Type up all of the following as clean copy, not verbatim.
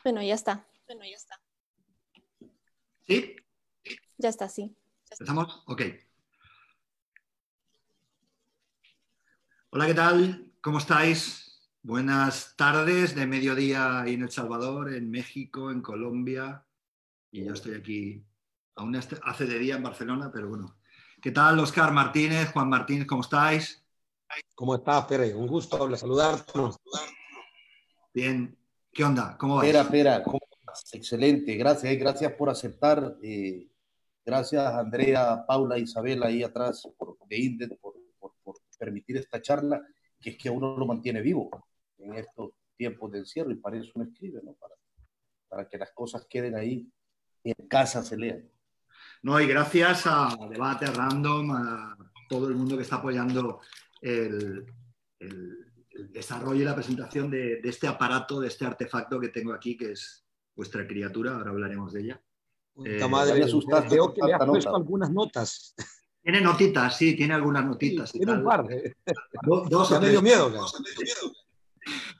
Bueno, ya está. ¿Sí? Ya está, sí. ¿Empezamos? Ok. Hola, ¿qué tal? ¿Cómo estáis? Buenas tardes de mediodía ahí en El Salvador, en México, en Colombia. Y yo estoy aquí, aún hace de día en Barcelona, pero bueno. ¿Qué tal, Óscar Martínez, Juan Martínez? ¿Cómo estáis? ¿Cómo estás, Pere? Un gusto saludarte. Bien. ¿Qué onda? ¿Cómo vais? Pera, ¿cómo estás? Excelente, gracias por aceptar. Gracias, Andrea, Paula, Isabel, ahí atrás, de Indet, por permitir esta charla, que es que a uno lo mantiene vivo en estos tiempos de encierro, y para eso uno escribe, ¿no? Para que las cosas queden ahí y en casa se lean. No, y gracias a Debate Random, a todo el mundo que está apoyando el desarrollo y la presentación de este aparato, de este artefacto que tengo aquí, que es vuestra criatura. Ahora hablaremos de ella. Madre, me asustaste veo con que le has tanta puesto nota. algunas notas. Tiene notitas, sí, tiene algunas notitas. Sí, y tiene tal. un par. Dos Ya o me tres. dio miedo, cara.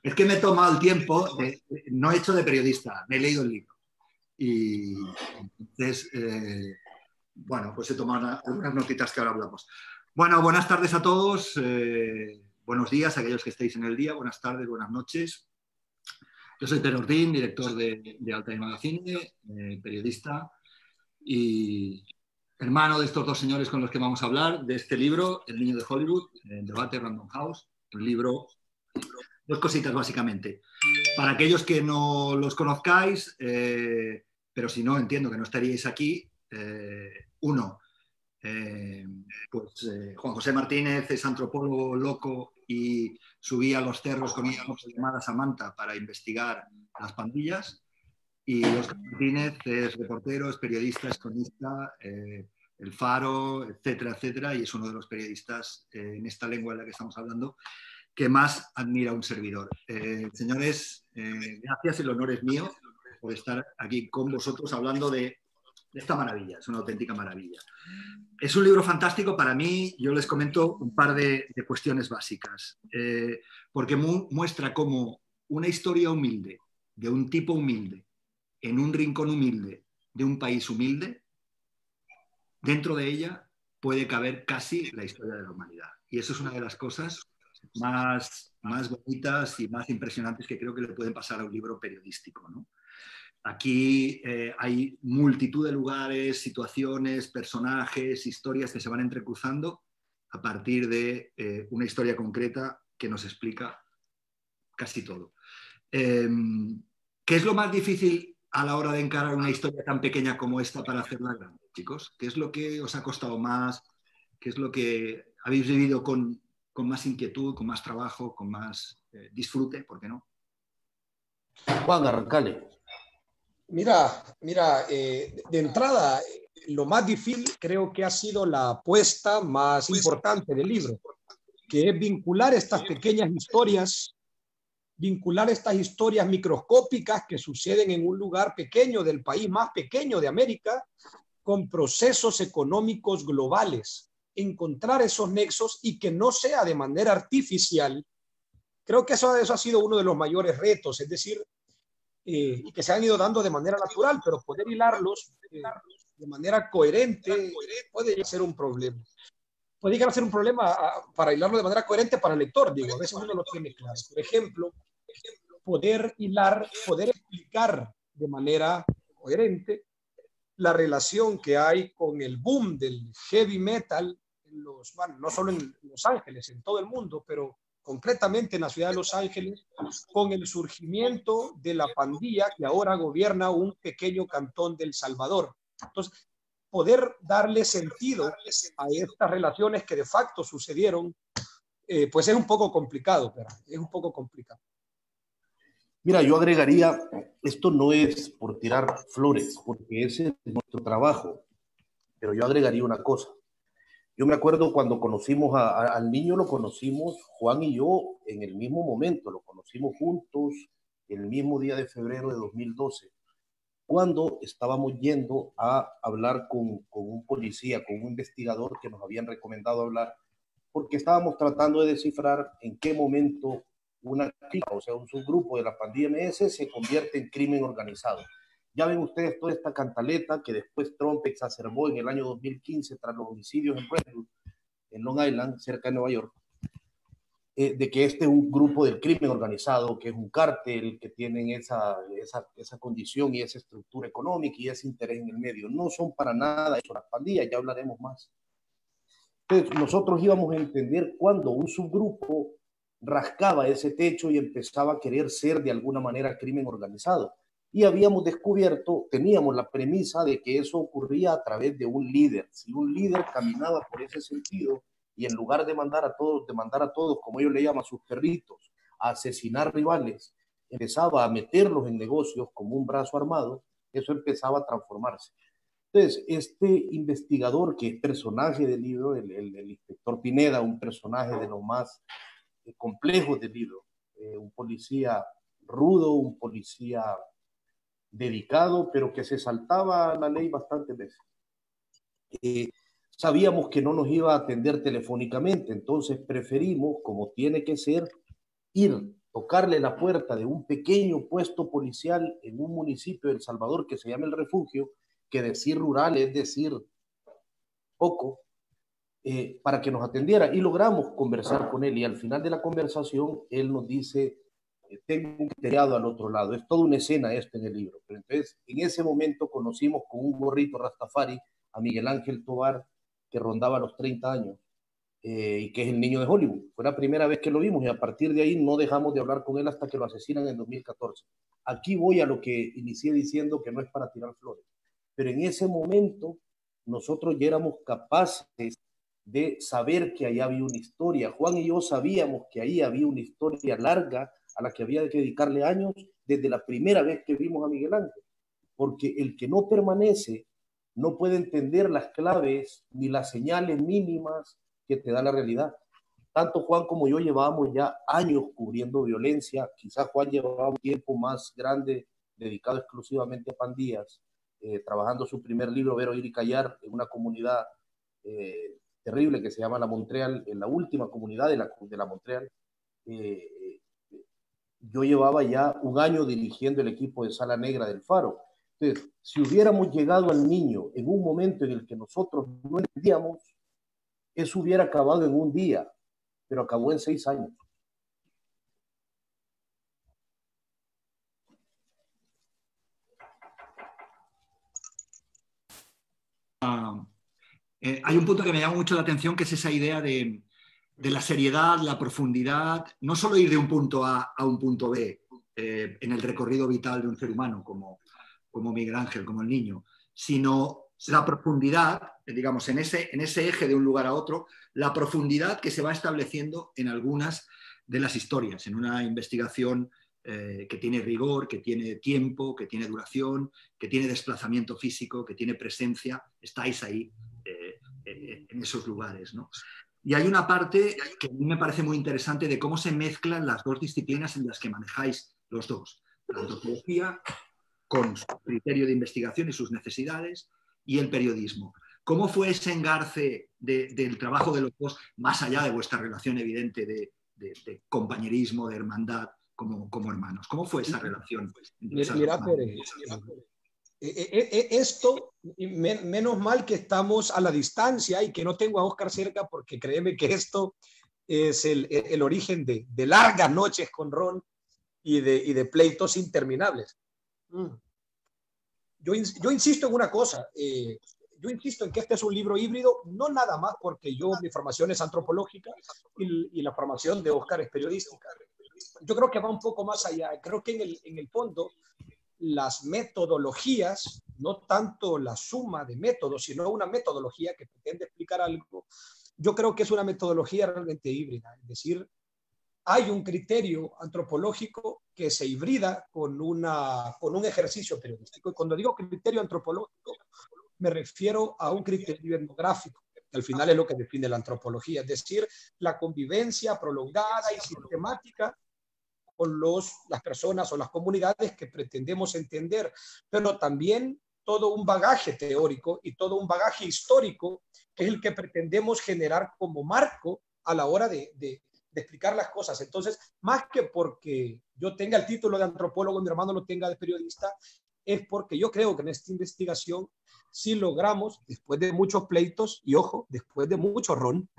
Es que me he tomado el tiempo, no he hecho de periodista, me he leído el libro. Y entonces, bueno, pues he tomado algunas notitas que ahora hablamos. Bueno, buenas tardes a todos, buenos días a aquellos que estéis en el día, buenas tardes, buenas noches. Yo soy Pere Ordín, director de Alta y Magazine, periodista y hermano de estos dos señores con los que vamos a hablar, de este libro, El niño de Hollywood, Debate Random House, un libro, dos cositas básicamente. Para aquellos que no los conozcáis, pero si no, entiendo que no estaríais aquí, uno, Juan José Martínez es antropólogo loco y subía a los cerros con una moto llamada Samantha para investigar las pandillas. Y Óscar Martínez es reportero, es periodista, es cronista, El Faro, etcétera, etcétera, y es uno de los periodistas en esta lengua en la que estamos hablando que más admira a un servidor. Señores, gracias, el honor es mío por estar aquí con vosotros hablando de esta maravilla, es una auténtica maravilla. Es un libro fantástico para mí, yo les comento un par de cuestiones básicas, porque muestra cómo una historia humilde, de un tipo humilde, en un rincón humilde, de un país humilde, dentro de ella puede caber casi la historia de la humanidad. Y eso es una de las cosas más bonitas y más impresionantes que creo que le pueden pasar a un libro periodístico, ¿no? Aquí hay multitud de lugares, situaciones, personajes, historias que se van entrecruzando a partir de una historia concreta que nos explica casi todo. ¿Qué es lo más difícil a la hora de encarar una historia tan pequeña como esta para hacerla grande, chicos? ¿Qué es lo que os ha costado más? ¿Qué es lo que habéis vivido con más inquietud, con más trabajo, con más disfrute? ¿Por qué no? Juan, arrancale. Mira, de entrada, lo más difícil creo que ha sido la apuesta más importante del libro, que es vincular estas pequeñas historias, vincular estas historias microscópicas que suceden en un lugar pequeño del país más pequeño de América, con procesos económicos globales, encontrar esos nexos y que no sea de manera artificial. Creo que eso ha sido uno de los mayores retos, es decir, y que se han ido dando de manera natural, pero poder hilarlos de manera coherente puede ser un problema. Puede llegar a ser un problema para hilarlo de manera coherente para el lector, digo, a veces uno lo tiene claro. Por ejemplo, poder hilar, poder explicar de manera coherente la relación que hay con el boom del heavy metal, bueno, no solo en Los Ángeles, en todo el mundo, pero concretamente en la ciudad de Los Ángeles, con el surgimiento de la pandilla que ahora gobierna un pequeño cantón del Salvador. Entonces, poder darle sentido a estas relaciones que de facto sucedieron, pues es un poco complicado, pero es un poco complicado. Mira, yo agregaría, esto no es por tirar flores, porque ese es nuestro trabajo, pero yo agregaría una cosa. Yo me acuerdo cuando conocimos al niño, lo conocimos Juan y yo en el mismo momento, lo conocimos juntos el mismo día de febrero de 2012, cuando estábamos yendo a hablar con un policía, con un investigador que nos habían recomendado hablar, porque estábamos tratando de descifrar en qué momento una clica, o sea, un subgrupo de la pandilla MS se convierte en crimen organizado. Ya ven ustedes toda esta cantaleta que después Trump exacerbó en el año 2015 tras los homicidios en Brentwood, en Long Island, cerca de Nueva York, de que este es un grupo del crimen organizado, que es un cártel, que tienen esa condición y esa estructura económica y ese interés en el medio. No son para nada eso las pandillas, ya hablaremos más. Entonces, nosotros íbamos a entender cuando un subgrupo rascaba ese techo y empezaba a querer ser de alguna manera crimen organizado. Y habíamos descubierto, teníamos la premisa de que eso ocurría a través de un líder. Si un líder caminaba por ese sentido y en lugar de mandar a todos, como ellos le llaman a sus perritos, a asesinar rivales, empezaba a meterlos en negocios como un brazo armado, eso empezaba a transformarse. Entonces, este investigador que es personaje del libro, el inspector Pineda, un personaje de los más complejos del libro, un policía rudo, un policía dedicado, pero que se saltaba la ley bastantes veces. Sabíamos que no nos iba a atender telefónicamente, entonces preferimos, como tiene que ser, ir, tocarle la puerta de un pequeño puesto policial en un municipio de El Salvador que se llama El Refugio, que decir rural es decir poco, para que nos atendiera. Y logramos conversar con él y al final de la conversación él nos dice, tengo un criteriado al otro lado. Es toda una escena esto en el libro. Pero entonces, en ese momento conocimos con un gorrito rastafari a Miguel Ángel Tobar, que rondaba los 30 años, y que es el niño de Hollywood. Fue la primera vez que lo vimos y a partir de ahí no dejamos de hablar con él hasta que lo asesinan en 2014. Aquí voy a lo que inicié diciendo, que no es para tirar flores. Pero en ese momento nosotros ya éramos capaces de saber que ahí había una historia. Juan y yo sabíamos que ahí había una historia larga a la que había que dedicarle años desde la primera vez que vimos a Miguel Ángel, porque el que no permanece no puede entender las claves ni las señales mínimas que te da la realidad. Tanto Juan como yo llevábamos ya años cubriendo violencia, quizás Juan llevaba un tiempo más grande dedicado exclusivamente a pandillas, trabajando su primer libro, Ver, Oír y Callar, en una comunidad terrible que se llama La Montreal, en la última comunidad de la Montreal. Yo llevaba ya un año dirigiendo el equipo de Sala Negra del Faro. Entonces, si hubiéramos llegado al niño en un momento en el que nosotros no entendíamos, eso hubiera acabado en un día, pero acabó en 6 años. Hay un punto que me llama mucho la atención, que es esa idea de la seriedad, la profundidad, no solo ir de un punto A a un punto B en el recorrido vital de un ser humano como Miguel Ángel, como el niño, sino la profundidad, digamos, en ese eje de un lugar a otro, la profundidad que se va estableciendo en algunas de las historias, en una investigación que tiene rigor, que tiene tiempo, que tiene duración, que tiene desplazamiento físico, que tiene presencia. Estáis ahí en esos lugares, ¿no? Y hay una parte que a mí me parece muy interesante de cómo se mezclan las dos disciplinas en las que manejáis los dos. La antropología, con su criterio de investigación y sus necesidades, y el periodismo. ¿Cómo fue ese engarce del trabajo de los dos, más allá de vuestra relación evidente de compañerismo, de hermandad, como hermanos? ¿Cómo fue esa relación? Mira, Pérez, esto, menos mal que estamos a la distancia y que no tengo a Oscar cerca, porque créeme que esto es el origen de largas noches con Ron y de pleitos interminables. Yo insisto en una cosa, yo insisto en que este es un libro híbrido, no nada más porque mi formación es antropológica y la formación de Oscar es periodística. Yo creo que va un poco más allá. Creo que en el fondo las metodologías, no tanto la suma de métodos, sino una metodología que pretende explicar algo, yo creo que es una metodología realmente híbrida. Es decir, hay un criterio antropológico que se hibrida con un ejercicio periodístico. Y cuando digo criterio antropológico, me refiero a un criterio etnográfico, que al final es lo que define la antropología, es decir, la convivencia prolongada y sistemática con las personas o las comunidades que pretendemos entender, pero también todo un bagaje teórico y todo un bagaje histórico que es el que pretendemos generar como marco a la hora de de explicar las cosas. Entonces, más que porque yo tenga el título de antropólogo y mi hermano lo tenga de periodista, es porque yo creo que en esta investigación sí logramos, después de muchos pleitos, y ojo, después de mucho ron,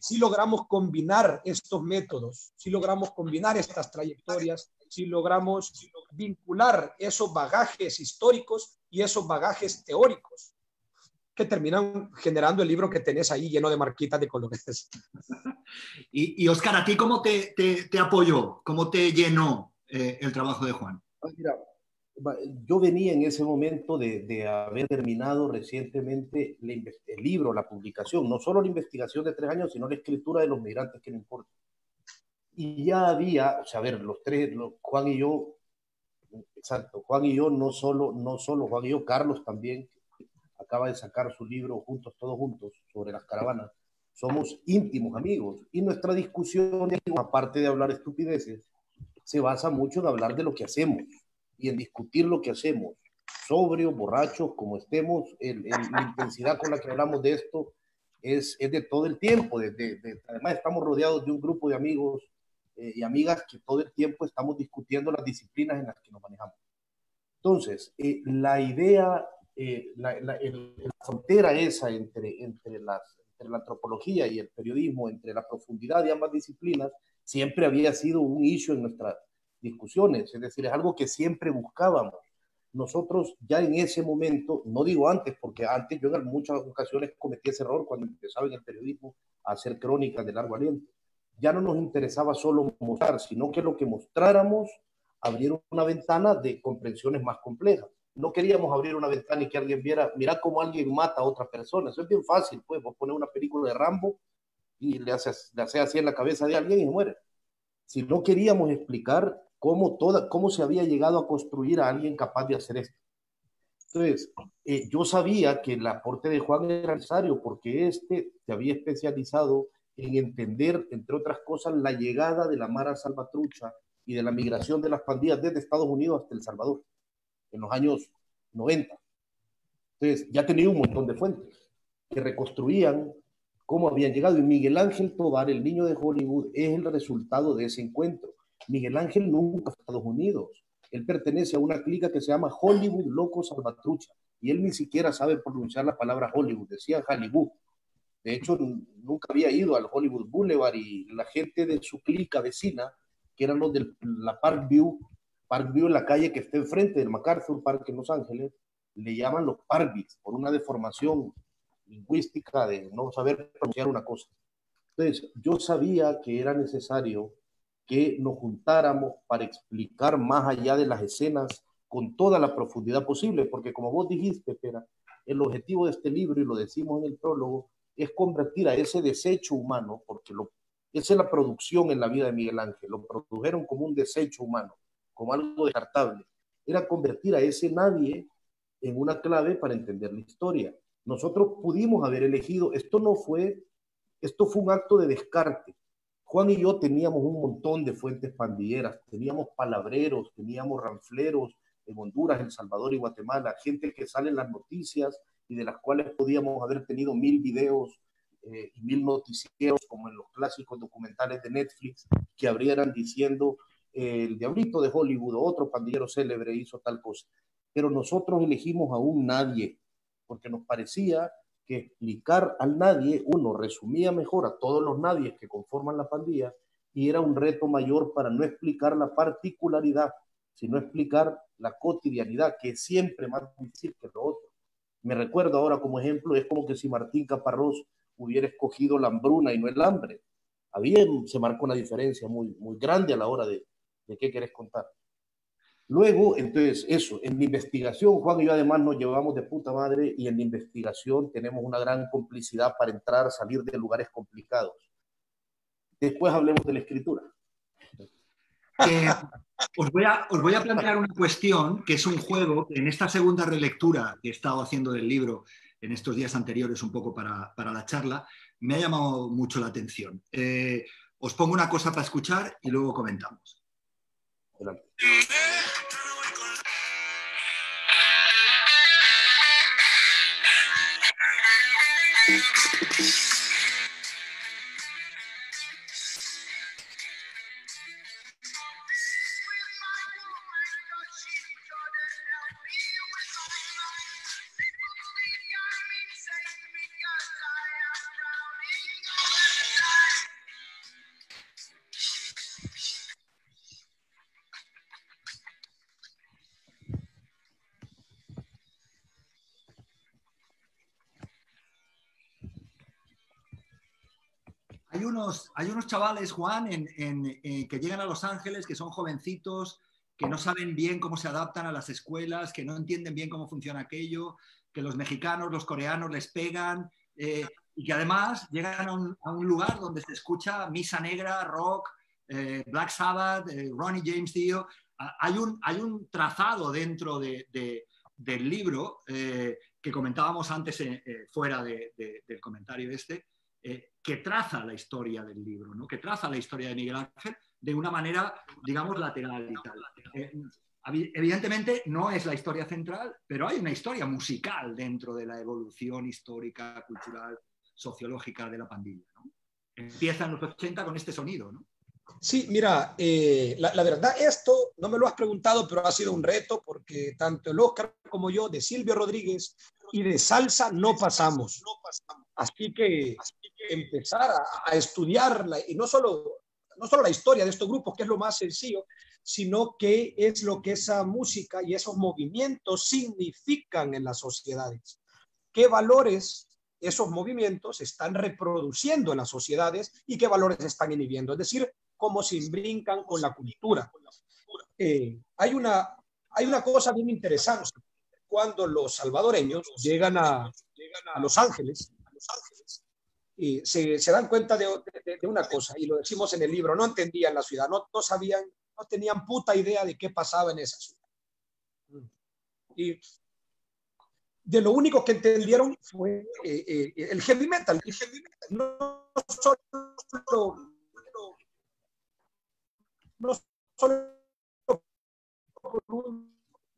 sí logramos combinar estos métodos, sí logramos combinar estas trayectorias, sí logramos vincular esos bagajes históricos y esos bagajes teóricos que terminan generando el libro que tenés ahí lleno de marquitas de colores. Y Oscar, ¿a ti cómo te apoyó? ¿Cómo te llenó el trabajo de Juan? Mira, yo venía en ese momento de haber terminado recientemente el libro, la publicación, no solo la investigación de 3 años, sino la escritura de los migrantes que no importa. Y ya había, o sea, a ver, los tres, Juan y yo, exacto, Juan y yo, no solo Juan y yo, Carlos también, acaba de sacar su libro Juntos, Todos Juntos, sobre las caravanas. Somos íntimos amigos y nuestra discusión, aparte de hablar estupideces, se basa mucho en hablar de lo que hacemos y en discutir lo que hacemos, sobrios, borrachos, como estemos, la intensidad con la que hablamos de esto es de todo el tiempo. Además, estamos rodeados de un grupo de amigos y amigas que todo el tiempo estamos discutiendo las disciplinas en las que nos manejamos. Entonces, la idea, la frontera esa entre la antropología y el periodismo, entre la profundidad de ambas disciplinas, siempre había sido un issue en nuestras discusiones, es decir, es algo que siempre buscábamos. Nosotros ya en ese momento, no digo antes, porque antes yo en muchas ocasiones cometí ese error cuando empezaba en el periodismo a hacer crónicas de largo aliento. Ya no nos interesaba solo mostrar, sino que lo que mostráramos abriera una ventana de comprensiones más complejas. No queríamos abrir una ventana y que alguien viera, mira cómo alguien mata a otra persona. Eso es bien fácil, pues vos poner una película de Rambo y le hace así en la cabeza de alguien y muere. Si no queríamos explicar cómo se había llegado a construir a alguien capaz de hacer esto. Entonces, yo sabía que el aporte de Juan era necesario porque se había especializado en entender, entre otras cosas, la llegada de la Mara Salvatrucha y de la migración de las pandillas desde Estados Unidos hasta El Salvador, en los años 90. Entonces, ya tenía un montón de fuentes que reconstruían cómo habían llegado. Y Miguel Ángel Tovar, el niño de Hollywood, es el resultado de ese encuentro. Miguel Ángel nunca fue a Estados Unidos. Él pertenece a una clica que se llama Hollywood Loco Salvatrucha. Y él ni siquiera sabe pronunciar la palabra Hollywood, decía Hollywood. De hecho, nunca había ido al Hollywood Boulevard y la gente de su clica vecina, que eran los de la Parkview en la calle que está enfrente del MacArthur Park en Los Ángeles, le llaman los Parkbeats por una deformación lingüística de no saber pronunciar una cosa. Entonces, yo sabía que era necesario que nos juntáramos para explicar más allá de las escenas con toda la profundidad posible, porque como vos dijiste, Pera, el objetivo de este libro, y lo decimos en el prólogo, es convertir a ese desecho humano, porque esa es la producción en la vida de Miguel Ángel, lo produjeron como un desecho humano, como algo descartable, era convertir a ese nadie en una clave para entender la historia. Nosotros pudimos haber elegido, esto fue un acto de descarte. Juan y yo teníamos un montón de fuentes pandilleras, teníamos palabreros, teníamos ranfleros en Honduras, El Salvador y Guatemala, gente que sale en las noticias y de las cuales podíamos haber tenido 1000 videos y 1000 noticieros, como en los clásicos documentales de Netflix, que abrieran diciendo el diablito de Hollywood o otro pandillero célebre hizo tal cosa. Pero nosotros elegimos a un nadie, porque nos parecía que explicar al nadie, uno, resumía mejor a todos los nadies que conforman la pandilla, y era un reto mayor para no explicar la particularidad, sino explicar la cotidianidad, que es siempre más difícil que lo otro. Me recuerdo ahora como ejemplo, es como que si Martín Caparrós hubiera escogido la hambruna y no el hambre. Se marcó una diferencia muy, muy grande a la hora de qué querés contar. Luego, entonces, eso, en la investigación, Juan y yo además nos llevamos de puta madre y en la investigación tenemos una gran complicidad para entrar, salir de lugares complicados. Después hablemos de la escritura. Os voy a plantear una cuestión que es un juego que en esta segunda relectura que he estado haciendo del libro en estos días anteriores un poco para la charla, me ha llamado mucho la atención. Os pongo una cosa para escuchar y luego comentamos. Adelante. hay unos chavales, Juan, que llegan a Los Ángeles, que son jovencitos, que no saben bien cómo se adaptan a las escuelas, que no entienden bien cómo funciona aquello, que los mexicanos, los coreanos les pegan, y que además llegan a un lugar donde se escucha misa negra, rock, Black Sabbath, Ronnie James Dio. Hay un trazado dentro del libro que comentábamos antes fuera del comentario que traza la historia del libro, ¿no? Que traza la historia de Miguel Ángel de una manera, digamos, lateral y tal. Evidentemente no es la historia central, pero hay una historia musical dentro de la evolución histórica, cultural, sociológica de la pandilla, ¿no? Empieza en los 80 con este sonido, ¿no? Sí, mira, la verdad esto no me lo has preguntado, pero ha sido un reto porque tanto el Oscar como yo de Silvio Rodríguez y de salsa no pasamos. Así que empezar a estudiarla y no solo la historia de estos grupos, que es lo más sencillo, sino qué es lo que esa música y esos movimientos significan en las sociedades. ¿Qué valores esos movimientos están reproduciendo en las sociedades y qué valores están inhibiendo? Es decir, cómo se imbrincan con la cultura. Hay una cosa bien interesante. Cuando los salvadoreños llegan a Los Ángeles, se dan cuenta de una cosa, y lo decimos en el libro, no entendían la ciudad, no sabían, no tenían puta idea de qué pasaba en esa ciudad. Y de lo único que entendieron fue el heavy metal. No solo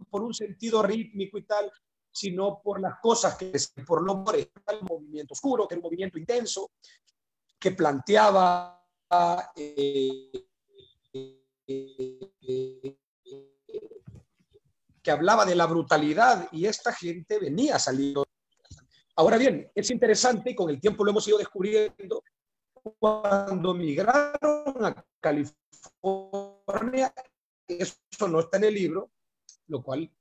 por un sentido rítmico y tal, sino por las cosas por lo que el movimiento oscuro, que era un movimiento intenso, que planteaba que hablaba de la brutalidad, y esta gente venía saliendo. Ahora bien, es interesante, y con el tiempo lo hemos ido descubriendo, cuando migraron a California, eso no está en el libro, lo cual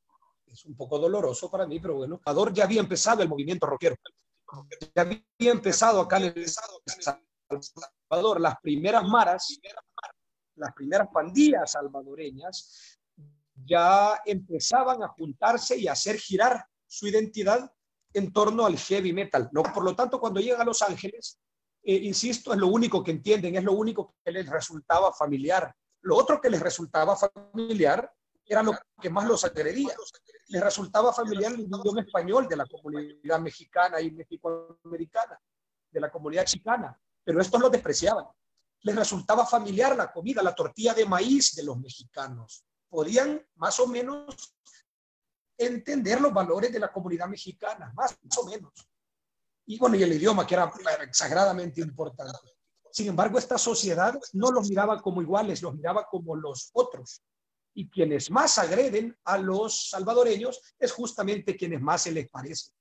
es un poco doloroso para mí, pero bueno, Ecuador ya había empezado el movimiento rockero, ya había empezado acá en El Salvador, las primeras maras, las primeras pandillas salvadoreñas ya empezaban a juntarse y a hacer girar su identidad en torno al heavy metal, ¿no? Por lo tanto, cuando llegan a Los Ángeles, insisto, es lo único que entienden, es lo único que les resultaba familiar. Lo otro que les resultaba familiar era lo que más los agredía. Les resultaba familiar el idioma español de la comunidad mexicana y mexicoamericana, de la comunidad chicana, pero estos los despreciaban. Les resultaba familiar la comida, la tortilla de maíz de los mexicanos. Podían más o menos entender los valores de la comunidad mexicana, más o menos. Y bueno, y el idioma, que era exageradamente importante. Sin embargo, esta sociedad no los miraba como iguales, los miraba como los otros. Y quienes más agreden a los salvadoreños es justamente quienes más se les parece.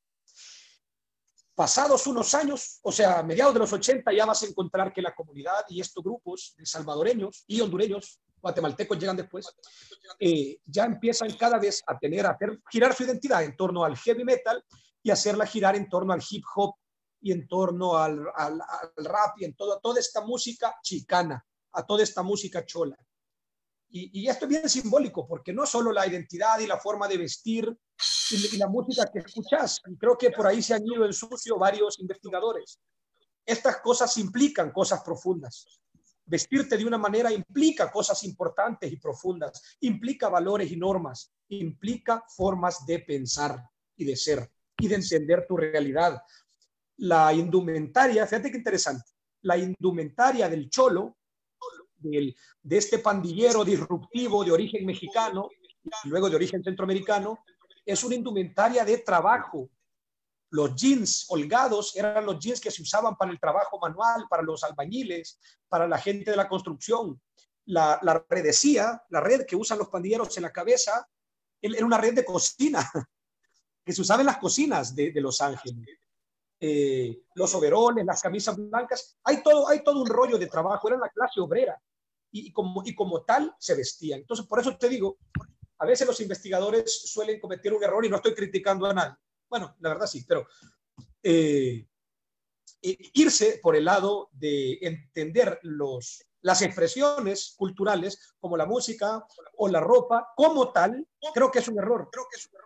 Pasados unos años, o sea, a mediados de los 80, ya vas a encontrar que la comunidad y estos grupos de salvadoreños y hondureños, guatemaltecos llegan después, ya empiezan cada vez a hacer girar su identidad en torno al heavy metal y hacerla girar en torno al hip hop y en torno al rap y en toda esta música chicana, a toda esta música chola. Y esto es bien simbólico, porque no solo la identidad y la forma de vestir y la música que escuchas, y creo que por ahí se han ido en sucio varios investigadores. Estas cosas implican cosas profundas. Vestirte de una manera implica cosas importantes y profundas, implica valores y normas, implica formas de pensar y de ser y de entender tu realidad. La indumentaria, fíjate qué interesante, la indumentaria del cholo, de este pandillero disruptivo de origen mexicano y luego de origen centroamericano, es una indumentaria de trabajo. Los jeans holgados eran los jeans que se usaban para el trabajo manual, para los albañiles, para la gente de la construcción. La redecía, la red que usan los pandilleros en la cabeza, era una red de cocina que se usaba en las cocinas de Los Ángeles. Los overoles, las camisas blancas, hay todo un rollo de trabajo, era la clase obrera y como tal se vestían. Entonces, por eso te digo, a veces los investigadores suelen cometer un error y no estoy criticando a nadie. Bueno, la verdad sí, pero irse por el lado de entender las expresiones culturales como la música o la ropa como tal, creo que es un error.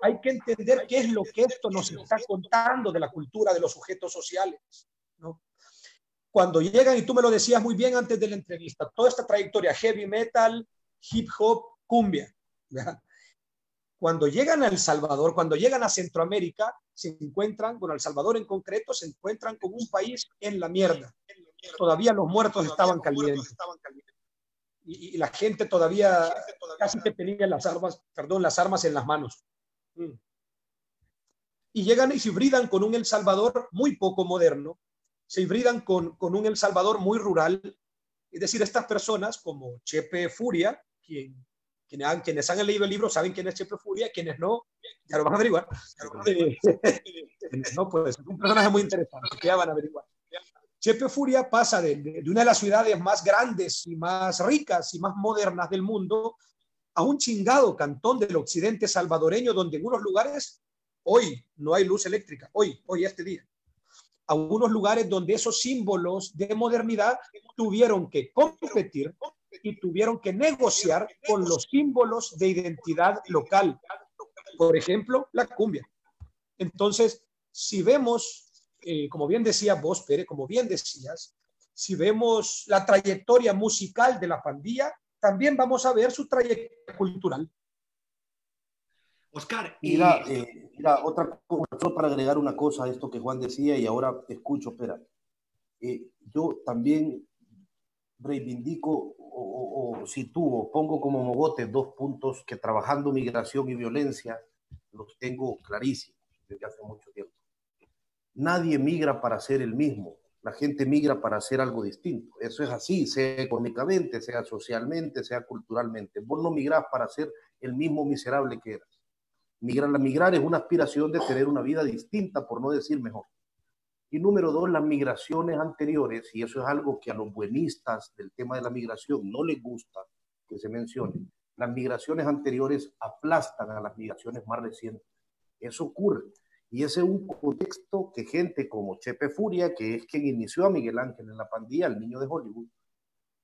Hay que entender qué es lo que esto nos está contando de la cultura de los sujetos sociales, ¿no? Cuando llegan, y tú me lo decías muy bien antes de la entrevista, toda esta trayectoria, heavy metal, hip hop, cumbia, ¿verdad? Cuando llegan a El Salvador, cuando llegan a Centroamérica, se encuentran, bueno, El Salvador en concreto, se encuentran con un país en la mierda. Todavía los muertos estaban calientes. Y la gente todavía casi que tenía las armas en las manos. Y llegan y se hibridan con un El Salvador muy poco moderno, se hibridan con un El Salvador muy rural. Es decir, estas personas como Chepe Furia, quienes han leído el libro saben quién es Chepe Furia, quienes no, ya lo van a averiguar. No, pues es un personaje muy interesante, que ya van a averiguar. Chepe Furia pasa de una de las ciudades más grandes y más ricas y más modernas del mundo a un chingado cantón del occidente salvadoreño, donde en unos lugares hoy no hay luz eléctrica, hoy este día. A unos lugares donde esos símbolos de modernidad tuvieron que competir y tuvieron que negociar con los símbolos de identidad local. Por ejemplo, la cumbia. Entonces, si vemos, como bien decía vos, Pere, como bien decías, si vemos la trayectoria musical de la pandilla, también vamos a ver su trayectoria cultural. Oscar, mira, otra cosa, solo para agregar una cosa a esto que Juan decía y ahora te escucho, espera. Yo también reivindico o sitúo, pongo como mogote 2 puntos que trabajando migración y violencia los tengo clarísimos desde hace mucho tiempo. Nadie migra para ser el mismo, la gente migra para hacer algo distinto. Eso es así, sea económicamente, sea socialmente, sea culturalmente. Vos no migrás para ser el mismo miserable que eras. Migrar es una aspiración de tener una vida distinta, por no decir mejor. Y número 2, las migraciones anteriores, y eso es algo que a los buenistas del tema de la migración no les gusta que se mencione, las migraciones anteriores aplastan a las migraciones más recientes. Eso ocurre. Y ese es un contexto que gente como Chepe Furia, que es quien inició a Miguel Ángel en la pandilla, el niño de Hollywood,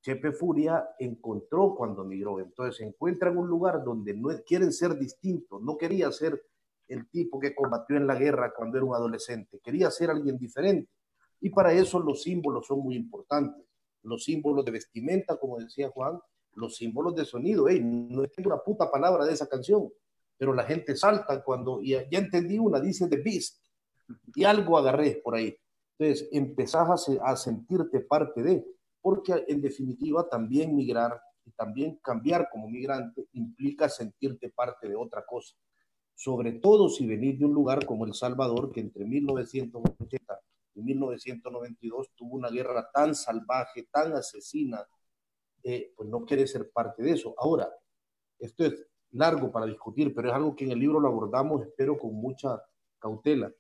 Chepe Furia encontró cuando migró. Entonces se encuentra en un lugar donde no quieren ser distintos, no quería ser el tipo que combatió en la guerra cuando era un adolescente, quería ser alguien diferente. Y para eso los símbolos son muy importantes. Los símbolos de vestimenta, como decía Juan, los símbolos de sonido. Hey, no entiendo una puta palabra de esa canción, pero la gente salta cuando, ya entendí una, dice The Beast, y algo agarré por ahí. Entonces empezás a sentirte parte de, porque en definitiva también migrar y también cambiar como migrante implica sentirte parte de otra cosa. Sobre todo si venís de un lugar como El Salvador, que entre 1980 y 1992 tuvo una guerra tan salvaje, tan asesina, pues no querés ser parte de eso. Ahora, esto es largo para discutir, pero es algo que en el libro lo abordamos, espero, con mucha cautela.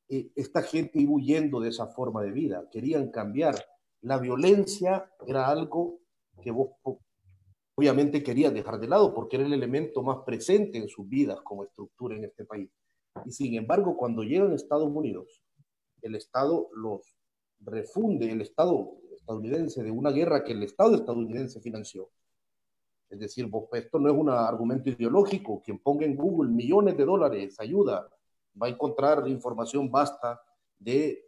Esta gente iba huyendo de esa forma de vida, querían cambiar. La violencia era algo que vos obviamente querías dejar de lado porque era el elemento más presente en sus vidas como estructura en este país. Y sin embargo, cuando llegan a Estados Unidos, el Estado los refunde, el Estado estadounidense, de una guerra que el Estado estadounidense financió. Es decir, esto no es un argumento ideológico. Quien ponga en Google millones de dólares, ayuda, va a encontrar información vasta de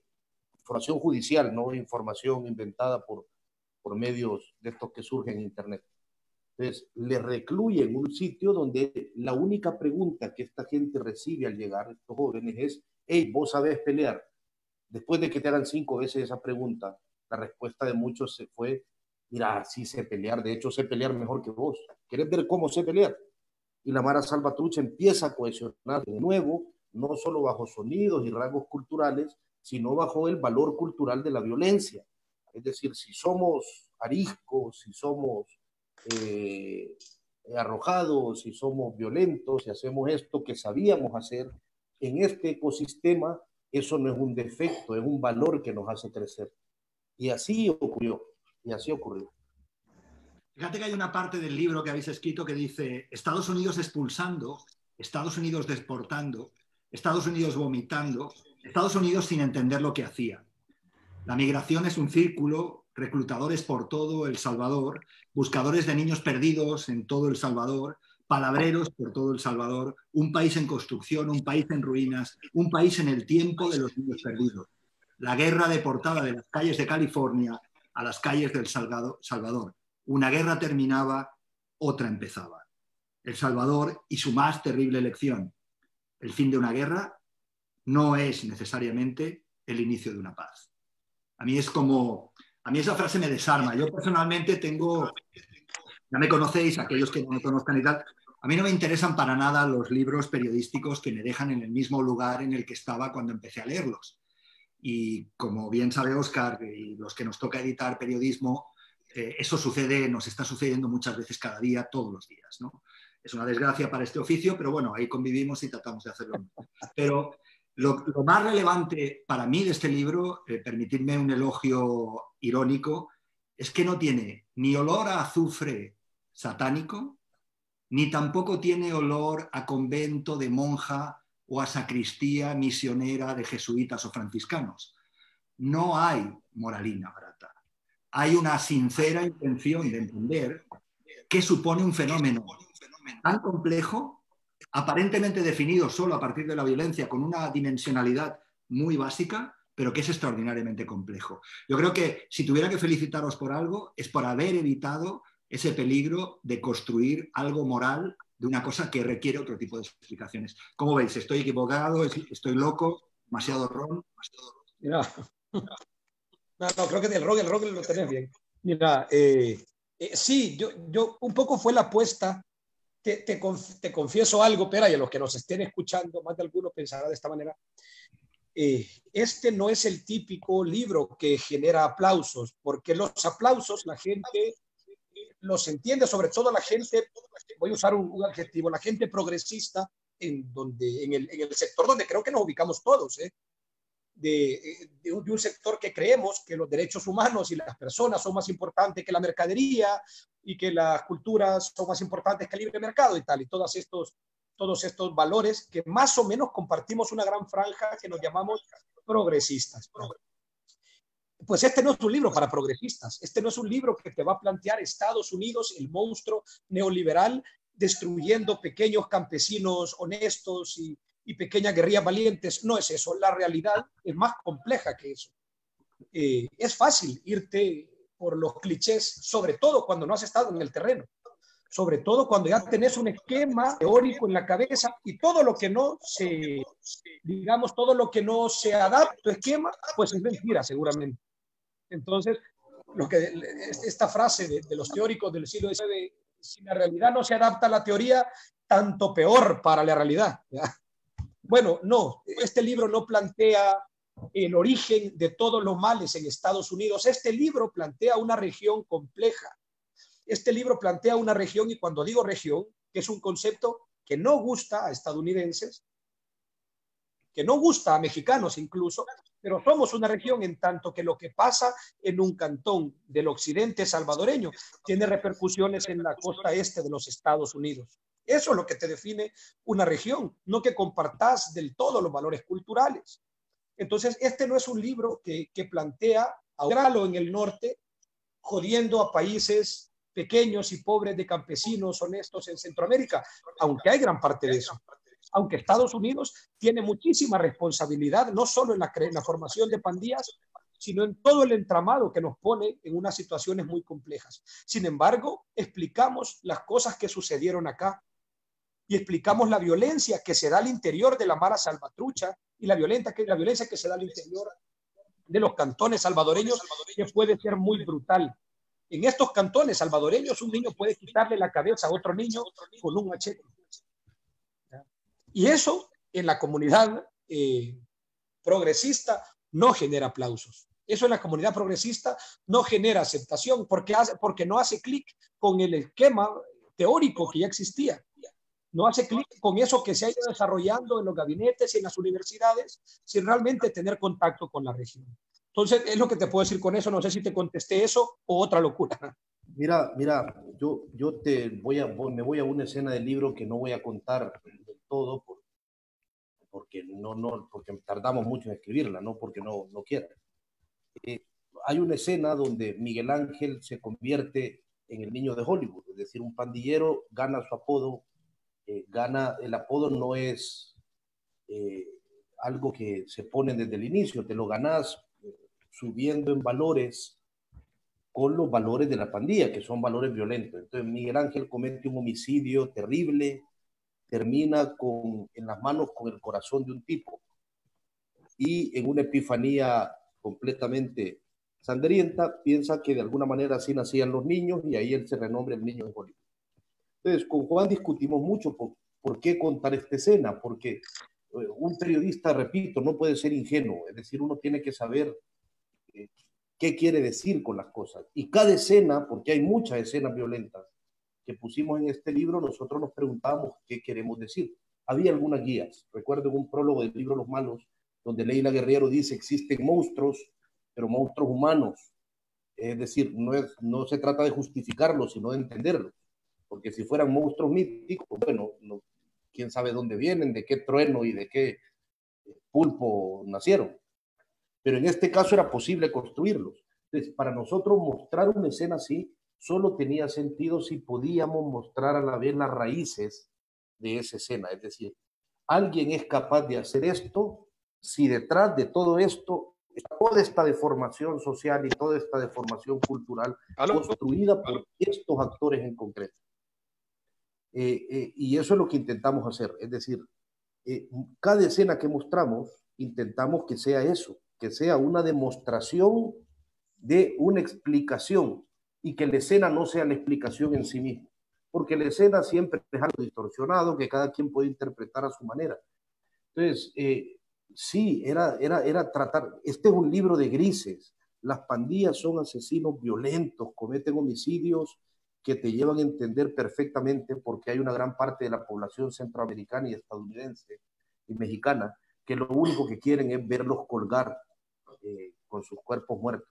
información judicial, no información inventada por medios de estos que surgen en Internet. Entonces, le recluyen en un sitio donde la única pregunta que esta gente recibe al llegar, estos jóvenes, es: hey, ¿vos sabés pelear? Después de que te hagan 5 veces esa pregunta, la respuesta de muchos se fue: mira, sí sé pelear, de hecho sé pelear mejor que vos. ¿Querés ver cómo sé pelear? Y la Mara Salvatrucha empieza a cohesionar de nuevo, no solo bajo sonidos y rasgos culturales, sino bajo el valor cultural de la violencia. Es decir, si somos ariscos, si somos arrojados, si somos violentos, si hacemos esto que sabíamos hacer, en este ecosistema, eso no es un defecto, es un valor que nos hace crecer. Y así ocurrió, y así ocurrió. Fíjate que hay una parte del libro que habéis escrito que dice: Estados Unidos expulsando, Estados Unidos deportando, Estados Unidos vomitando, Estados Unidos sin entender lo que hacía. La migración es un círculo, reclutadores por todo El Salvador, buscadores de niños perdidos en todo El Salvador, palabreros por todo El Salvador, un país en construcción, un país en ruinas, un país en el tiempo de los niños perdidos. La guerra deportada de las calles de California a las calles del Salvador. Una guerra terminaba, otra empezaba. El Salvador y su más terrible lección. El fin de una guerra no es necesariamente el inicio de una paz. A mí esa frase me desarma. Yo personalmente ya me conocéis, aquellos que no me conozcan y tal, a mí no me interesan para nada los libros periodísticos que me dejan en el mismo lugar en el que estaba cuando empecé a leerlos. Y como bien sabe Óscar y los que nos toca editar periodismo, eso nos está sucediendo muchas veces cada día, todos los días, ¿no? Es una desgracia para este oficio, pero bueno, ahí convivimos y tratamos de hacerlo. Pero lo más relevante para mí de este libro, permitidme un elogio irónico, es que no tiene ni olor a azufre satánico, ni tampoco tiene olor a convento de monja o a sacristía misionera de jesuitas o franciscanos. No hay moralina barata. Hay una sincera intención de entender qué supone un fenómeno tan complejo, aparentemente definido solo a partir de la violencia, con una dimensionalidad muy básica, pero que es extraordinariamente complejo. Yo creo que si tuviera que felicitaros por algo, es por haber evitado ese peligro de construir algo moral de una cosa que requiere otro tipo de explicaciones. ¿Cómo veis? ¿Estoy equivocado? ¿Estoy loco? ¿Demasiado ron? Mira, no, creo que el rock lo tenés bien. Mira, sí, yo un poco fue la apuesta. Te confieso algo, Pera, y a los que nos estén escuchando, más de alguno pensará de esta manera. Este no es el típico libro que genera aplausos, porque los aplausos la gente los entiende, sobre todo la gente, voy a usar un adjetivo, la gente progresista, en el sector donde creo que nos ubicamos todos, de un sector que creemos que los derechos humanos y las personas son más importantes que la mercadería y que las culturas son más importantes que el libre mercado y tal, y todos estos valores que más o menos compartimos una gran franja que nos llamamos progresistas. Pues este no es un libro para progresistas, este no es un libro que te va a plantear Estados Unidos, el monstruo neoliberal, destruyendo pequeños campesinos honestos y pequeñas guerrillas valientes. No es eso, la realidad es más compleja que eso. Es fácil irte por los clichés, sobre todo cuando no has estado en el terreno, sobre todo cuando ya tenés un esquema teórico en la cabeza y todo lo que no se, digamos, todo lo que no se adapta a tu esquema, pues es mentira seguramente. Entonces, esta frase de los teóricos del siglo XIX, si la realidad no se adapta a la teoría, tanto peor para la realidad, ¿ya? Bueno, no, este libro no plantea el origen de todos los males en Estados Unidos. Este libro plantea una región compleja. Este libro plantea una región, y cuando digo región, que es un concepto que no gusta a estadounidenses, que no gusta a mexicanos incluso, pero somos una región en tanto que lo que pasa en un cantón del occidente salvadoreño tiene repercusiones en la costa este de los Estados Unidos. Eso es lo que te define una región, no que compartas del todo los valores culturales. Entonces, este no es un libro que plantea a Gralo en el norte, jodiendo a países pequeños y pobres de campesinos honestos en Centroamérica, aunque hay gran parte de eso. Aunque Estados Unidos tiene muchísima responsabilidad, no solo en la formación de pandillas, sino en todo el entramado que nos pone en unas situaciones muy complejas. Sin embargo, explicamos las cosas que sucedieron acá y explicamos la violencia que se da al interior de la Mara Salvatrucha y la violencia que se da al interior de los cantones salvadoreños, que puede ser muy brutal. En estos cantones salvadoreños, un niño puede quitarle la cabeza a otro niño con un machete. Y eso en la comunidad progresista no genera aplausos. Eso en la comunidad progresista no genera aceptación porque no hace clic con el esquema teórico que ya existía. No hace clic con eso que se ha ido desarrollando en los gabinetes y en las universidades sin realmente tener contacto con la región. Entonces, es lo que te puedo decir con eso. No sé si te contesté eso o otra locura. Mira, yo me voy a una escena del libro que no voy a contar del todo porque tardamos mucho en escribirla, no porque no quiera. eh, hay una escena donde Miguel Ángel se convierte en el niño de Hollywood, es decir, un pandillero gana su apodo, gana, el apodo no es eh, algo que se pone desde el inicio, te lo ganas subiendo en valores con los valores de la pandilla, que son valores violentos. Entonces Miguel Ángel comete un homicidio terrible, termina en las manos con el corazón de un tipo y en una epifanía completamente sangrienta piensa que de alguna manera así nacían los niños y ahí él se renombra el niño de Hollywood. Entonces con Juan discutimos mucho por qué contar esta escena, porque un periodista, repito, no puede ser ingenuo, es decir, uno tiene que saber qué quiere decir con las cosas. Y cada escena, porque hay muchas escenas violentas que pusimos en este libro, nosotros nos preguntábamos qué queremos decir. Había algunas guías. Recuerdo en un prólogo del libro Los Malos, donde Leila Guerriero dice existen monstruos, pero monstruos humanos. Es decir, no se trata de justificarlos, sino de entenderlos. Porque si fueran monstruos míticos, bueno, quién sabe dónde vienen, de qué trueno y de qué pulpo nacieron. Pero en este caso era posible construirlos. Entonces, para nosotros mostrar una escena así solo tenía sentido si podíamos mostrar a la vez las raíces de esa escena. Es decir, alguien es capaz de hacer esto si detrás de todo esto está toda esta deformación social y toda esta deformación cultural construida por estos actores en concreto. Y eso es lo que intentamos hacer. Es decir, cada escena que mostramos, intentamos que sea eso, que sea una demostración de una explicación y que la escena no sea la explicación en sí misma, porque la escena siempre es algo distorsionado que cada quien puede interpretar a su manera. Entonces, sí, era tratar, este es un libro de grises, las pandillas son asesinos violentos, cometen homicidios que te llevan a entender perfectamente porque hay una gran parte de la población centroamericana y estadounidense y mexicana que lo único que quieren es verlos colgar con sus cuerpos muertos.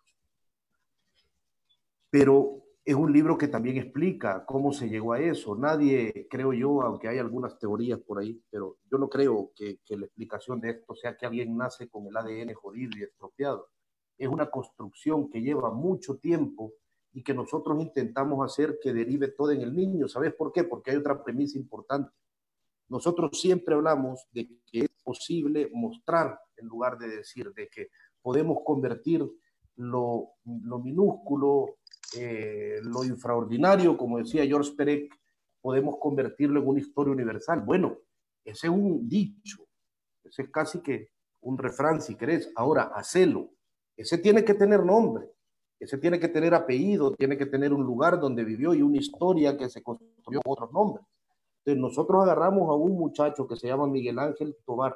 Pero es un libro que también explica cómo se llegó a eso. Nadie, creo yo, aunque hay algunas teorías por ahí, pero yo no creo que la explicación de esto sea que alguien nace con el ADN jodido y estropeado. Es una construcción que lleva mucho tiempo y que nosotros intentamos hacer que derive todo en el niño. ¿Sabes por qué? Porque hay otra premisa importante. Nosotros siempre hablamos de que es posible mostrar en lugar de decir, de que podemos convertir lo minúsculo, lo infraordinario, como decía George Perec, podemos convertirlo en una historia universal. Bueno, ese es un dicho, ese es casi que un refrán si querés. Ahora, hacelo. Ese tiene que tener nombre, ese tiene que tener apellido, tiene que tener un lugar donde vivió y una historia que se construyó con otros nombres. Entonces nosotros agarramos a un muchacho que se llama Miguel Ángel Tobar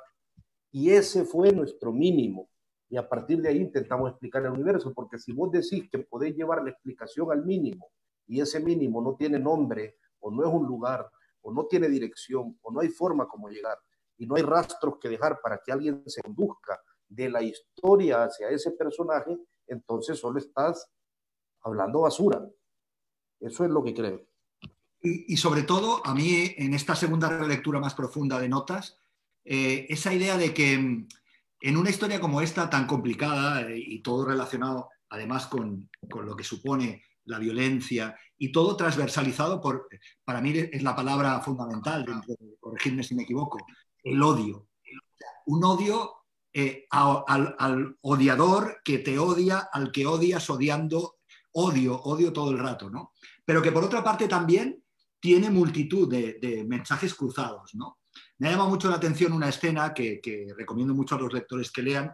y ese fue nuestro mínimo. Y a partir de ahí intentamos explicar el universo, porque si vos decís que podés llevar la explicación al mínimo y ese mínimo no tiene nombre o no es un lugar o no tiene dirección o no hay forma como llegar y no hay rastros que dejar para que alguien se conduzca de la historia hacia ese personaje, entonces solo estás hablando basura. Eso es lo que creo. Y sobre todo, a mí, en esta segunda relectura más profunda de Notas, esa idea de que en una historia como esta, tan complicada y todo relacionado además con lo que supone la violencia y todo transversalizado para mí es la palabra fundamental, corregidme si me equivoco, el odio. Un odio al odiador que te odia, al que odias odiando, odio todo el rato, ¿no? Pero que por otra parte también tiene multitud de mensajes cruzados, ¿no? Me ha llamado mucho la atención una escena que recomiendo mucho a los lectores que lean.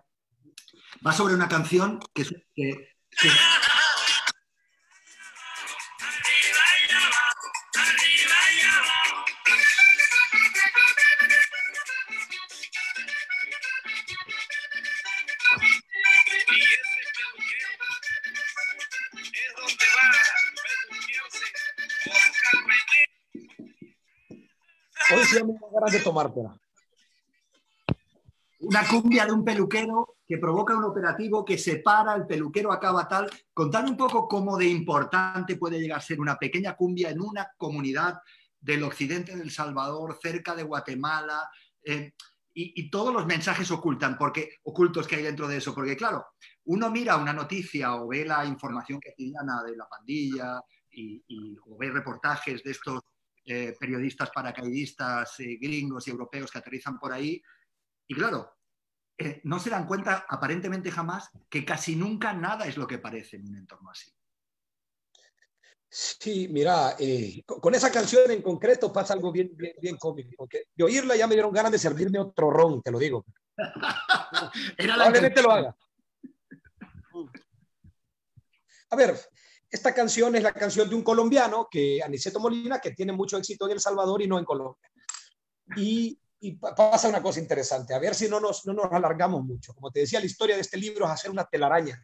Va sobre una canción que Hoy sí me da ganas de tomártela. Una cumbia de un peluquero que provoca un operativo que separa, el peluquero acaba tal. Contad un poco cómo de importante puede llegar a ser una pequeña cumbia en una comunidad del occidente de El Salvador, cerca de Guatemala, y todos los mensajes ocultos que hay dentro de eso. Porque, claro, uno mira una noticia o ve la información cotidiana de la pandilla o ve reportajes de estos periodistas paracaidistas gringos y europeos que aterrizan por ahí. Y, claro, no se dan cuenta aparentemente jamás que casi nunca nada es lo que parece en un entorno así. Sí, mira, con esa canción en concreto pasa algo bien, bien, bien cómico, porque de oírla ya me dieron ganas de servirme otro ron, te lo digo. Probablemente lo haga. A ver, esta canción es la canción de un colombiano, Aniceto Molina, que tiene mucho éxito en El Salvador y no en Colombia. Y pasa una cosa interesante, a ver si no nos alargamos mucho. Como te decía, la historia de este libro es hacer una telaraña,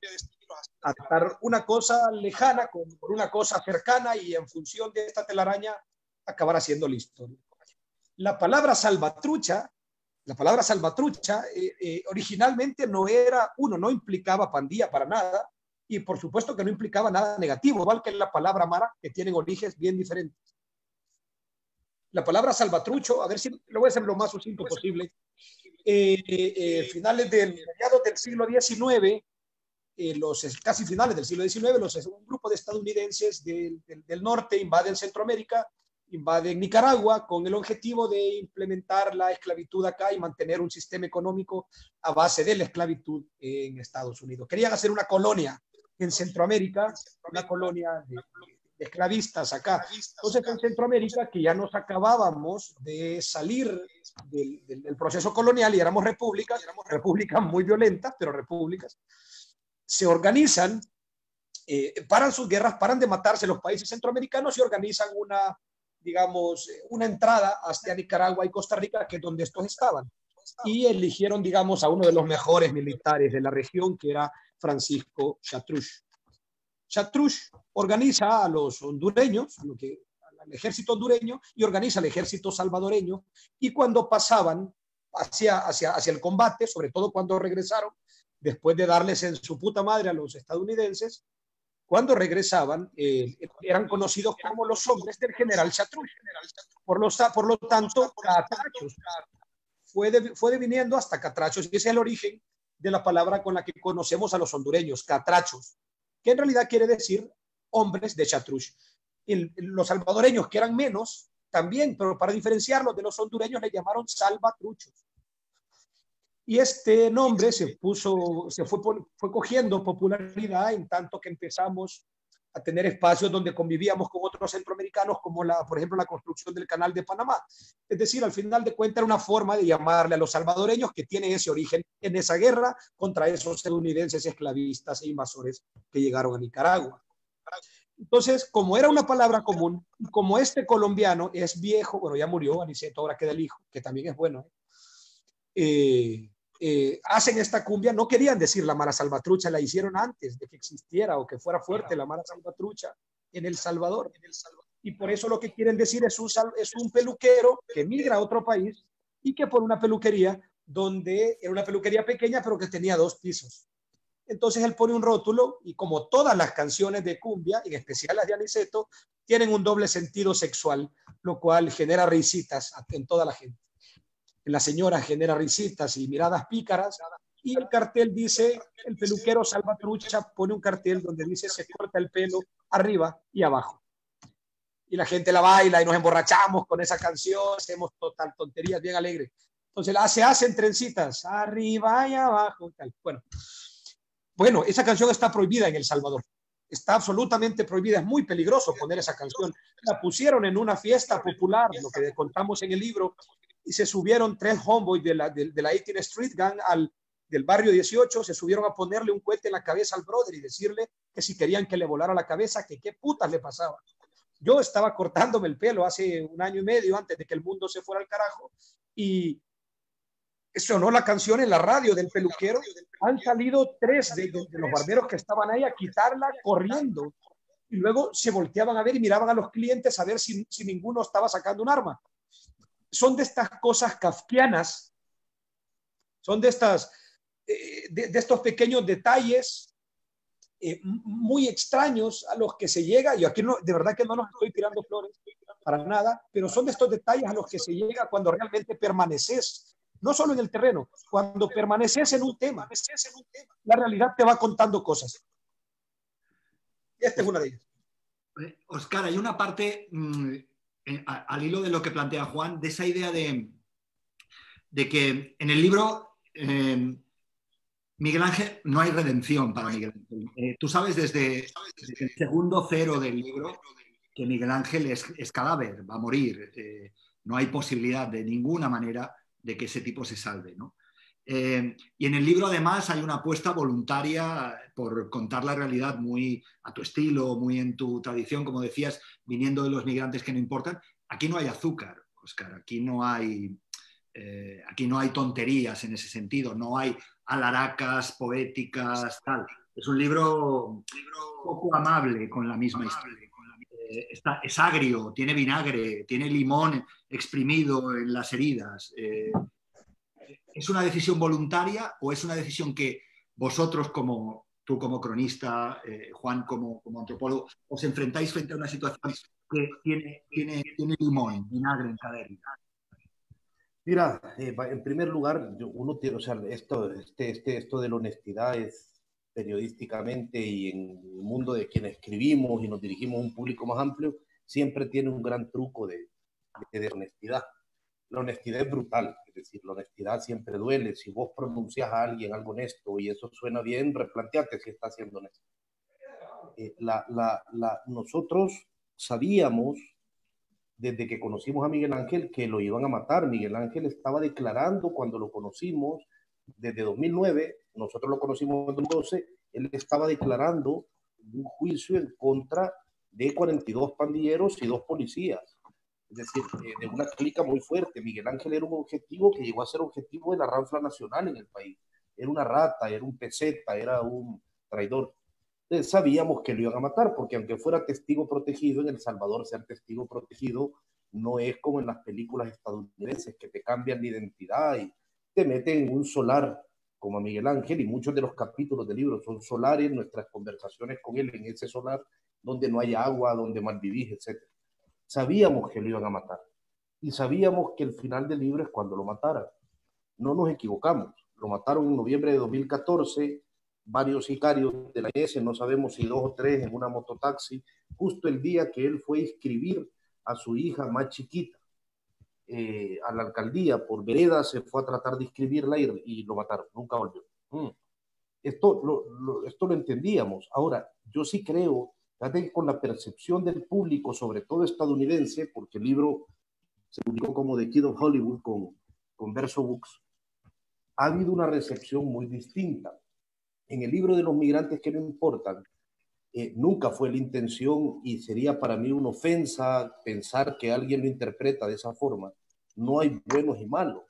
atar una cosa lejana con una cosa cercana y en función de esta telaraña acabar haciendo la historia. La palabra salvatrucha originalmente no implicaba pandilla para nada y por supuesto que no implicaba nada negativo, igual que la palabra mara, que tienen orígenes bien diferentes. La palabra salvatrucho, a ver si lo voy a hacer lo más sucinto posible, mediados del siglo XIX, casi finales del siglo XIX, un grupo de estadounidenses del norte invaden Centroamérica, invaden Nicaragua con el objetivo de implementar la esclavitud acá y mantener un sistema económico a base de la esclavitud en Estados Unidos. Querían hacer una colonia en Centroamérica, una colonia de esclavistas acá. Entonces en Centroamérica, que ya nos acabábamos de salir del proceso colonial y éramos repúblicas muy violentas, pero repúblicas, se organizan, paran sus guerras, paran de matarse los países centroamericanos y organizan una entrada hacia Nicaragua y Costa Rica, que es donde estos estaban. Y eligieron, a uno de los mejores militares de la región, que era Francisco Chatruch. Chatruch organiza a los hondureños, al ejército hondureño, y organiza al ejército salvadoreño, y cuando pasaban hacia el combate, sobre todo cuando regresaron, después de darles en su puta madre a los estadounidenses, cuando regresaban, eran conocidos como los hombres del general Chatruch. Por lo tanto, catrachos fue deviniendo hasta catrachos, y ese es el origen de la palabra con la que conocemos a los hondureños, catrachos, que en realidad quiere decir hombres de Chatruch. Los salvadoreños, que eran menos, también, pero para diferenciarlos de los hondureños, le llamaron salvatruchos. Y este nombre fue cogiendo popularidad en tanto que empezamos a tener espacios donde convivíamos con otros centroamericanos, como por ejemplo la construcción del Canal de Panamá. Es decir, al final de cuentas era una forma de llamarle a los salvadoreños que tienen ese origen en esa guerra contra esos estadounidenses esclavistas e invasores que llegaron a Nicaragua. Entonces, como era una palabra común, como este colombiano es viejo, bueno, ya murió Aniceto, ahora queda el hijo, que también es bueno, hacen esta cumbia. No querían decir la mara salvatrucha, la hicieron antes de que existiera o que fuera fuerte la mara salvatrucha en El Salvador. Y por eso lo que quieren decir es un peluquero que migra a otro país y que pone una peluquería donde era una peluquería pequeña, pero que tenía 2 pisos. Entonces él pone un rótulo y, como todas las canciones de cumbia, en especial las de Aniceto, tienen un doble sentido sexual, lo cual genera risitas en toda la gente. La señora genera risitas y miradas pícaras, y el cartel dice, el peluquero salvatrucha pone un cartel donde dice se corta el pelo arriba y abajo. Y la gente la baila y nos emborrachamos con esa canción, hacemos total tonterías bien alegres. Entonces se hacen trencitas arriba y abajo. Tal. Bueno, esa canción está prohibida en El Salvador. Está absolutamente prohibida, es muy peligroso poner esa canción. La pusieron en una fiesta popular, lo que contamos en el libro, y se subieron 3 homeboys de la 18th Street Gang del barrio 18, se subieron a ponerle un cohete en la cabeza al brother y decirle que si querían que le volara la cabeza, que qué putas le pasaba. Yo estaba cortándome el pelo hace 1 año y medio antes de que el mundo se fuera al carajo, y sonó la canción en la radio del peluquero. Han salido 3 de los barberos que estaban ahí a quitarla corriendo, y luego se volteaban a ver y miraban a los clientes a ver si ninguno estaba sacando un arma. Son de estas cosas kafkianas, son de estos pequeños detalles muy extraños a los que se llega. Yo aquí de verdad que no nos estoy tirando flores para nada, pero son de estos detalles a los que se llega cuando realmente permaneces no solo en el terreno, cuando permaneces en un tema, la realidad te va contando cosas. Esta es una de ellas. Oscar, hay una parte, al hilo de lo que plantea Juan, de esa idea de que en el libro Miguel Ángel, no hay redención para Miguel Ángel. Tú sabes desde el segundo cero del libro que Miguel Ángel es cadáver, va a morir. No hay posibilidad de ninguna manera de que ese tipo se salve, ¿no? Y en el libro además hay una apuesta voluntaria por contar la realidad muy a tu estilo, muy en tu tradición, como decías, viniendo de los migrantes que no importan. Aquí no hay azúcar, Óscar, aquí no hay tonterías en ese sentido, no hay alaracas poéticas, tal. Es un libro poco amable con la misma historia. Es agrio, tiene vinagre, tiene limón exprimido en las heridas. ¿Es una decisión voluntaria o es una decisión que vosotros, tú como cronista, Juan como antropólogo, os enfrentáis frente a una situación que tiene limón, vinagre en cada herida? Mira, en primer lugar, uno tiene, o sea, esto de la honestidad es periodísticamente y en el mundo de quienes escribimos y nos dirigimos a un público más amplio, siempre tiene un gran truco de honestidad. La honestidad es brutal, es decir, la honestidad siempre duele. Si vos pronuncias a alguien algo honesto y eso suena bien, replanteate si está siendo honesto. Nosotros sabíamos desde que conocimos a Miguel Ángel que lo iban a matar. Miguel Ángel estaba declarando cuando lo conocimos, desde 2009, nosotros lo conocimos en 2012, él estaba declarando un juicio en contra de 42 pandilleros y 2 policías. Es decir, de una clica muy fuerte. Miguel Ángel era un objetivo que llegó a ser objetivo de la ranfla nacional en el país. Era una rata, era un peseta, era un traidor. Entonces, sabíamos que lo iban a matar, porque aunque fuera testigo protegido, en El Salvador ser testigo protegido no es como en las películas estadounidenses que te cambian de identidad y te meten en un solar como a Miguel Ángel, y muchos de los capítulos del libro son solares, nuestras conversaciones con él en ese solar, donde no hay agua, donde malvivís, etc. Sabíamos que lo iban a matar y sabíamos que el final del libro es cuando lo mataran. No nos equivocamos. Lo mataron en noviembre de 2014, varios sicarios de la IS, no sabemos si 2 o 3 en una mototaxi, justo el día que él fue a inscribir a su hija más chiquita a la alcaldía por vereda, se fue a tratar de inscribirla y lo mataron, nunca volvió. Esto lo entendíamos. Ahora, yo sí creo, fíjate, con la percepción del público, sobre todo estadounidense, porque el libro se publicó como The Kid of Hollywood con Verso Books, ha habido una recepción muy distinta. En el libro de los migrantes que no importan, nunca fue la intención y sería para mí una ofensa pensar que alguien lo interpreta de esa forma. No hay buenos y malos.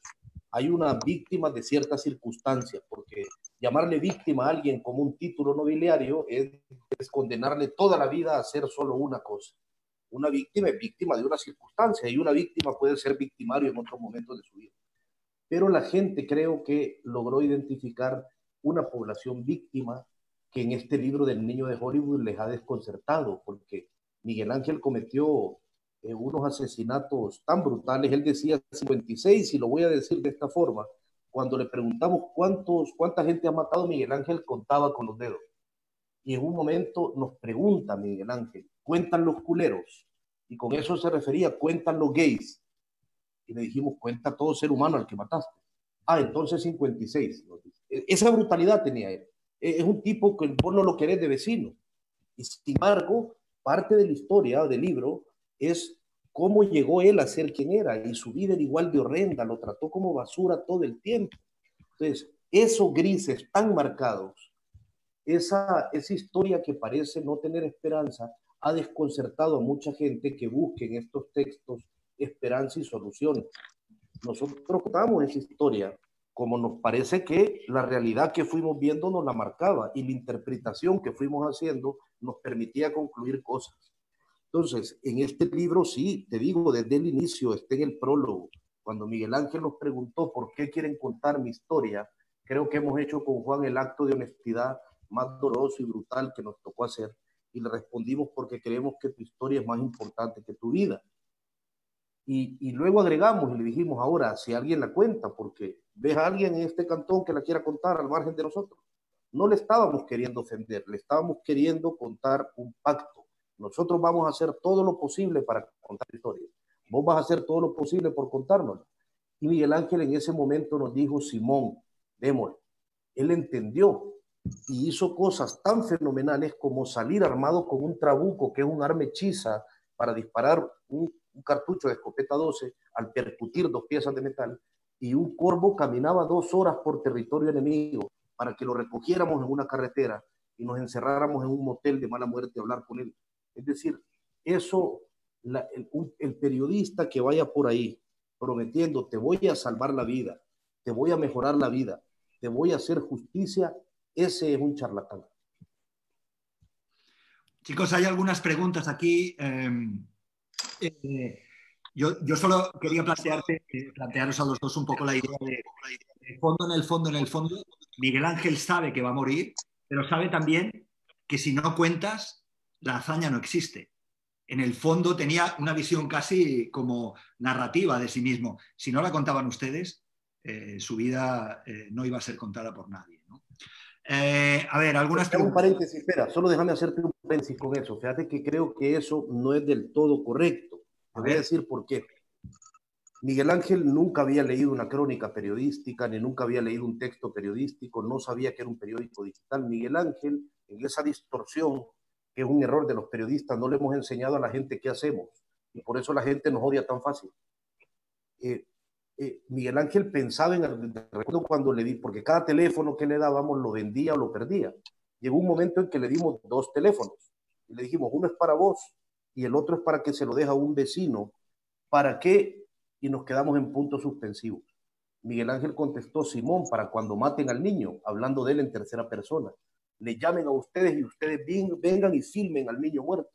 Hay una víctima de ciertas circunstancias, porque llamarle víctima a alguien como un título nobiliario es condenarle toda la vida a hacer solo una cosa. Una víctima es víctima de una circunstancia y una víctima puede ser victimario en otros momentos de su vida. Pero la gente creo que logró identificar una población víctima que en este libro del niño de Hollywood les ha desconcertado, porque Miguel Ángel cometió unos asesinatos tan brutales. Él decía 56, y lo voy a decir de esta forma. Cuando le preguntamos cuánta gente ha matado, Miguel Ángel contaba con los dedos. Y en un momento nos pregunta Miguel Ángel, ¿cuentan los culeros? Y con eso se refería, ¿cuentan los gays? Y le dijimos, cuenta todo ser humano al que mataste. Ah, entonces 56. Esa brutalidad tenía él. Es un tipo que vos no lo querés de vecino. Y sin embargo, parte de la historia del libro es cómo llegó él a ser quien era, y su vida era igual de horrenda, lo trató como basura todo el tiempo. Entonces, esos grises tan marcados, esa historia que parece no tener esperanza, ha desconcertado a mucha gente que busque en estos textos esperanza y soluciones. Nosotros contamos esa historia como nos parece que la realidad que fuimos viendo nos la marcaba, y la interpretación que fuimos haciendo nos permitía concluir cosas. Entonces, en este libro sí, te digo, desde el inicio, en el prólogo, cuando Miguel Ángel nos preguntó por qué quieren contar mi historia, creo que hemos hecho con Juan el acto de honestidad más doloroso y brutal que nos tocó hacer, y le respondimos porque creemos que tu historia es más importante que tu vida. Y luego agregamos y le dijimos, ahora, si alguien la cuenta, porque ves a alguien en este cantón que la quiera contar al margen de nosotros. No le estábamos queriendo ofender, le estábamos queriendo contar un pacto. Nosotros vamos a hacer todo lo posible para contar la historia. Vos vas a hacer todo lo posible por contárnosla. Y Miguel Ángel en ese momento nos dijo, Simón, démosle. Él entendió y hizo cosas tan fenomenales como salir armado con un trabuco, que es un arma hechiza para disparar un cartucho de escopeta 12 al percutir 2 piezas de metal, y un corvo caminaba 2 horas por territorio enemigo para que lo recogiéramos en una carretera y nos encerráramos en un motel de mala muerte a hablar con él. Es decir, eso, el periodista que vaya por ahí prometiendo, te voy a salvar la vida, te voy a mejorar la vida, te voy a hacer justicia, ese es un charlatán. Chicos, hay algunas preguntas aquí. Yo solo quería plantearos a los dos un poco la idea de en el fondo, Miguel Ángel sabe que va a morir, pero sabe también que si no cuentas, la hazaña no existe. En el fondo tenía una visión casi como narrativa de sí mismo. Si no la contaban ustedes, su vida no iba a ser contada por nadie, ¿no? A ver, algunas preguntas. Un paréntesis, espera, solo déjame hacerte un paréntesis con eso. Fíjate que creo que eso no es del todo correcto. Te voy a decir por qué. Miguel Ángel nunca había leído una crónica periodística, ni nunca había leído un texto periodístico, no sabía que era un periódico digital. Miguel Ángel, en esa distorsión, que es un error de los periodistas, no le hemos enseñado a la gente qué hacemos, y por eso la gente nos odia tan fácil. Miguel Ángel pensaba recuerdo cuando le di, porque cada teléfono que le dábamos lo vendía o lo perdía. Llegó un momento en que le dimos 2 teléfonos, y le dijimos, uno es para vos, y el otro es para que se lo deje a un vecino. ¿Para qué? Y nos quedamos en puntos suspensivos. Miguel Ángel contestó, Simón, para cuando maten al niño, hablando de él en tercera persona. Le llamen a ustedes y ustedes vengan y filmen al niño muerto.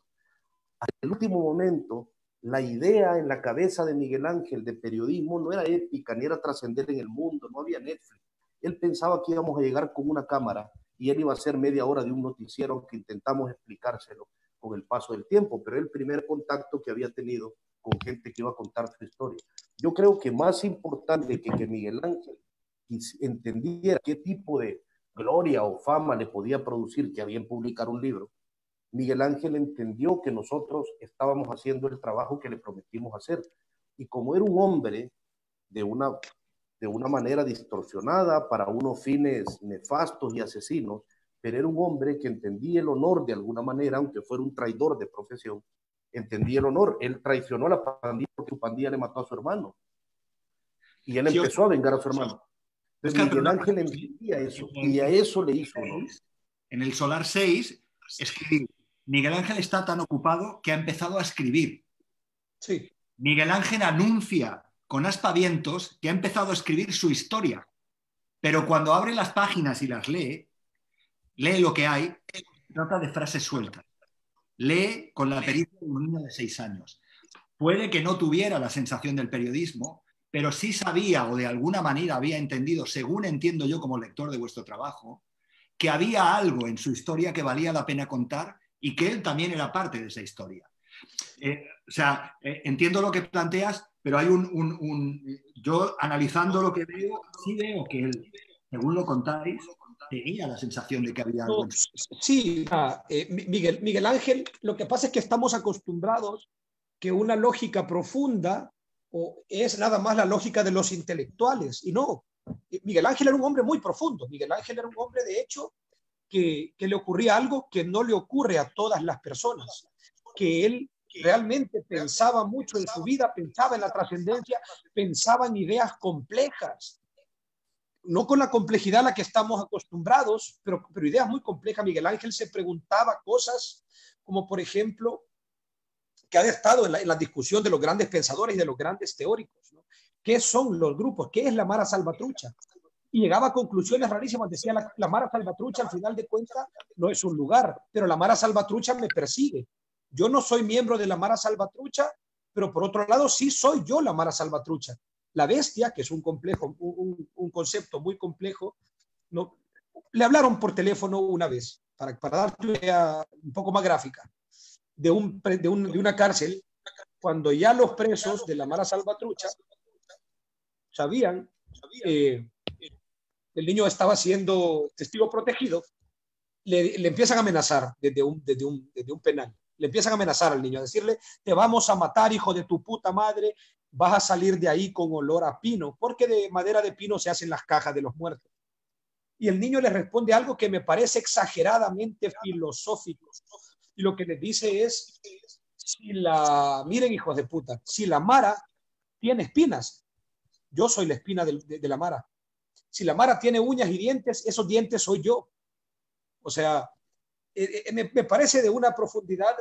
Hasta el último momento, la idea en la cabeza de Miguel Ángel de periodismo no era épica, ni era trascender en el mundo, no había Netflix. Él pensaba que íbamos a llegar con una cámara y él iba a hacer media hora de un noticiero que intentamos explicárselo con el paso del tiempo, pero el primer contacto que había tenido con gente que iba a contar su historia. Yo creo que más importante que Miguel Ángel entendiera qué tipo de gloria o fama le podía producir que había en publicar un libro, Miguel Ángel entendió que nosotros estábamos haciendo el trabajo que le prometimos hacer. Y como era un hombre de una manera distorsionada para unos fines nefastos y asesinos, pero era un hombre que entendía el honor de alguna manera, aunque fuera un traidor de profesión, entendía el honor. Él traicionó a la pandilla porque su pandilla le mató a su hermano. Y él empezó a vengar a su hermano. Entonces Miguel Ángel entendía eso y a eso le hizo honor. En el Solar 6, escribir. Miguel Ángel está tan ocupado que ha empezado a escribir. Sí. Miguel Ángel anuncia con aspavientos que ha empezado a escribir su historia. Pero cuando abre las páginas y las lee lo que hay, trata de frases sueltas. Lee con la pericia de un niño de 6 años. Puede que no tuviera la sensación del periodismo, pero sí sabía o de alguna manera había entendido, según entiendo yo como lector de vuestro trabajo, que había algo en su historia que valía la pena contar y que él también era parte de esa historia. Entiendo lo que planteas, pero hay yo analizando lo que veo, sí veo que él, según lo contáis, tenía la sensación de que había algo. Sí, Miguel Ángel, lo que pasa es que estamos acostumbrados que una lógica profunda es nada más la lógica de los intelectuales, y no. Miguel Ángel era un hombre muy profundo. Miguel Ángel era un hombre, de hecho, que le ocurría algo que no le ocurre a todas las personas, que él realmente pensaba mucho en su vida, pensaba en la trascendencia, pensaba en ideas complejas, no con la complejidad a la que estamos acostumbrados, pero ideas muy complejas. Miguel Ángel se preguntaba cosas como, por ejemplo, que ha estado en la discusión de los grandes pensadores y de los grandes teóricos, ¿no? ¿Qué son los grupos? ¿Qué es la Mara Salvatrucha? Y llegaba a conclusiones rarísimas. Decía, la Mara Salvatrucha, al final de cuentas, no es un lugar, pero la Mara Salvatrucha me persigue. Yo no soy miembro de la Mara Salvatrucha, pero por otro lado sí soy yo la Mara Salvatrucha. La bestia, que es un concepto muy complejo, ¿no? Le hablaron por teléfono una vez, para darte una idea un poco más gráfica, de una cárcel cuando ya los presos de la Mara Salvatrucha sabían que el niño estaba siendo testigo protegido, le empiezan a amenazar desde un penal. Le empiezan a amenazar al niño, a decirle, te vamos a matar, hijo de tu puta madre, vas a salir de ahí con olor a pino, porque de madera de pino se hacen las cajas de los muertos. Y el niño le responde algo que me parece exageradamente filosófico. Y lo que les dice es, miren, hijos de puta, si la Mara tiene espinas, yo soy la espina de la Mara. Si la Mara tiene uñas y dientes, esos dientes soy yo. O sea, me parece de una profundidad,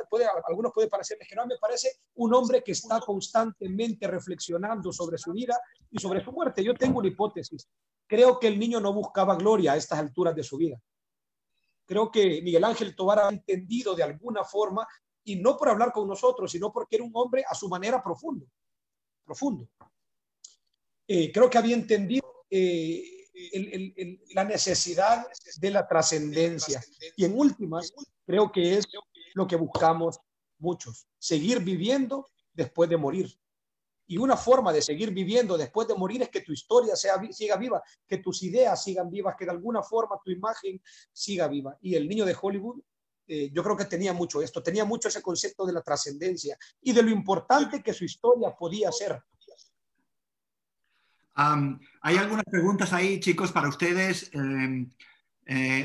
algunos pueden parecerles que no, me parece un hombre que está constantemente reflexionando sobre su vida y sobre su muerte. Yo tengo una hipótesis. Creo que el niño no buscaba gloria a estas alturas de su vida. Creo que Miguel Ángel Tovar ha entendido de alguna forma, y no por hablar con nosotros, sino porque era un hombre a su manera profundo. Creo que había entendido la necesidad de la trascendencia. Y en últimas, creo que es lo que buscamos muchos, seguir viviendo después de morir. Y una forma de seguir viviendo después de morir es que tu historia siga viva, que tus ideas sigan vivas, que de alguna forma tu imagen siga viva. Y el niño de Hollywood, yo creo que tenía mucho esto, tenía mucho ese concepto de la trascendencia y de lo importante que su historia podía ser. Hay algunas preguntas ahí, chicos, para ustedes.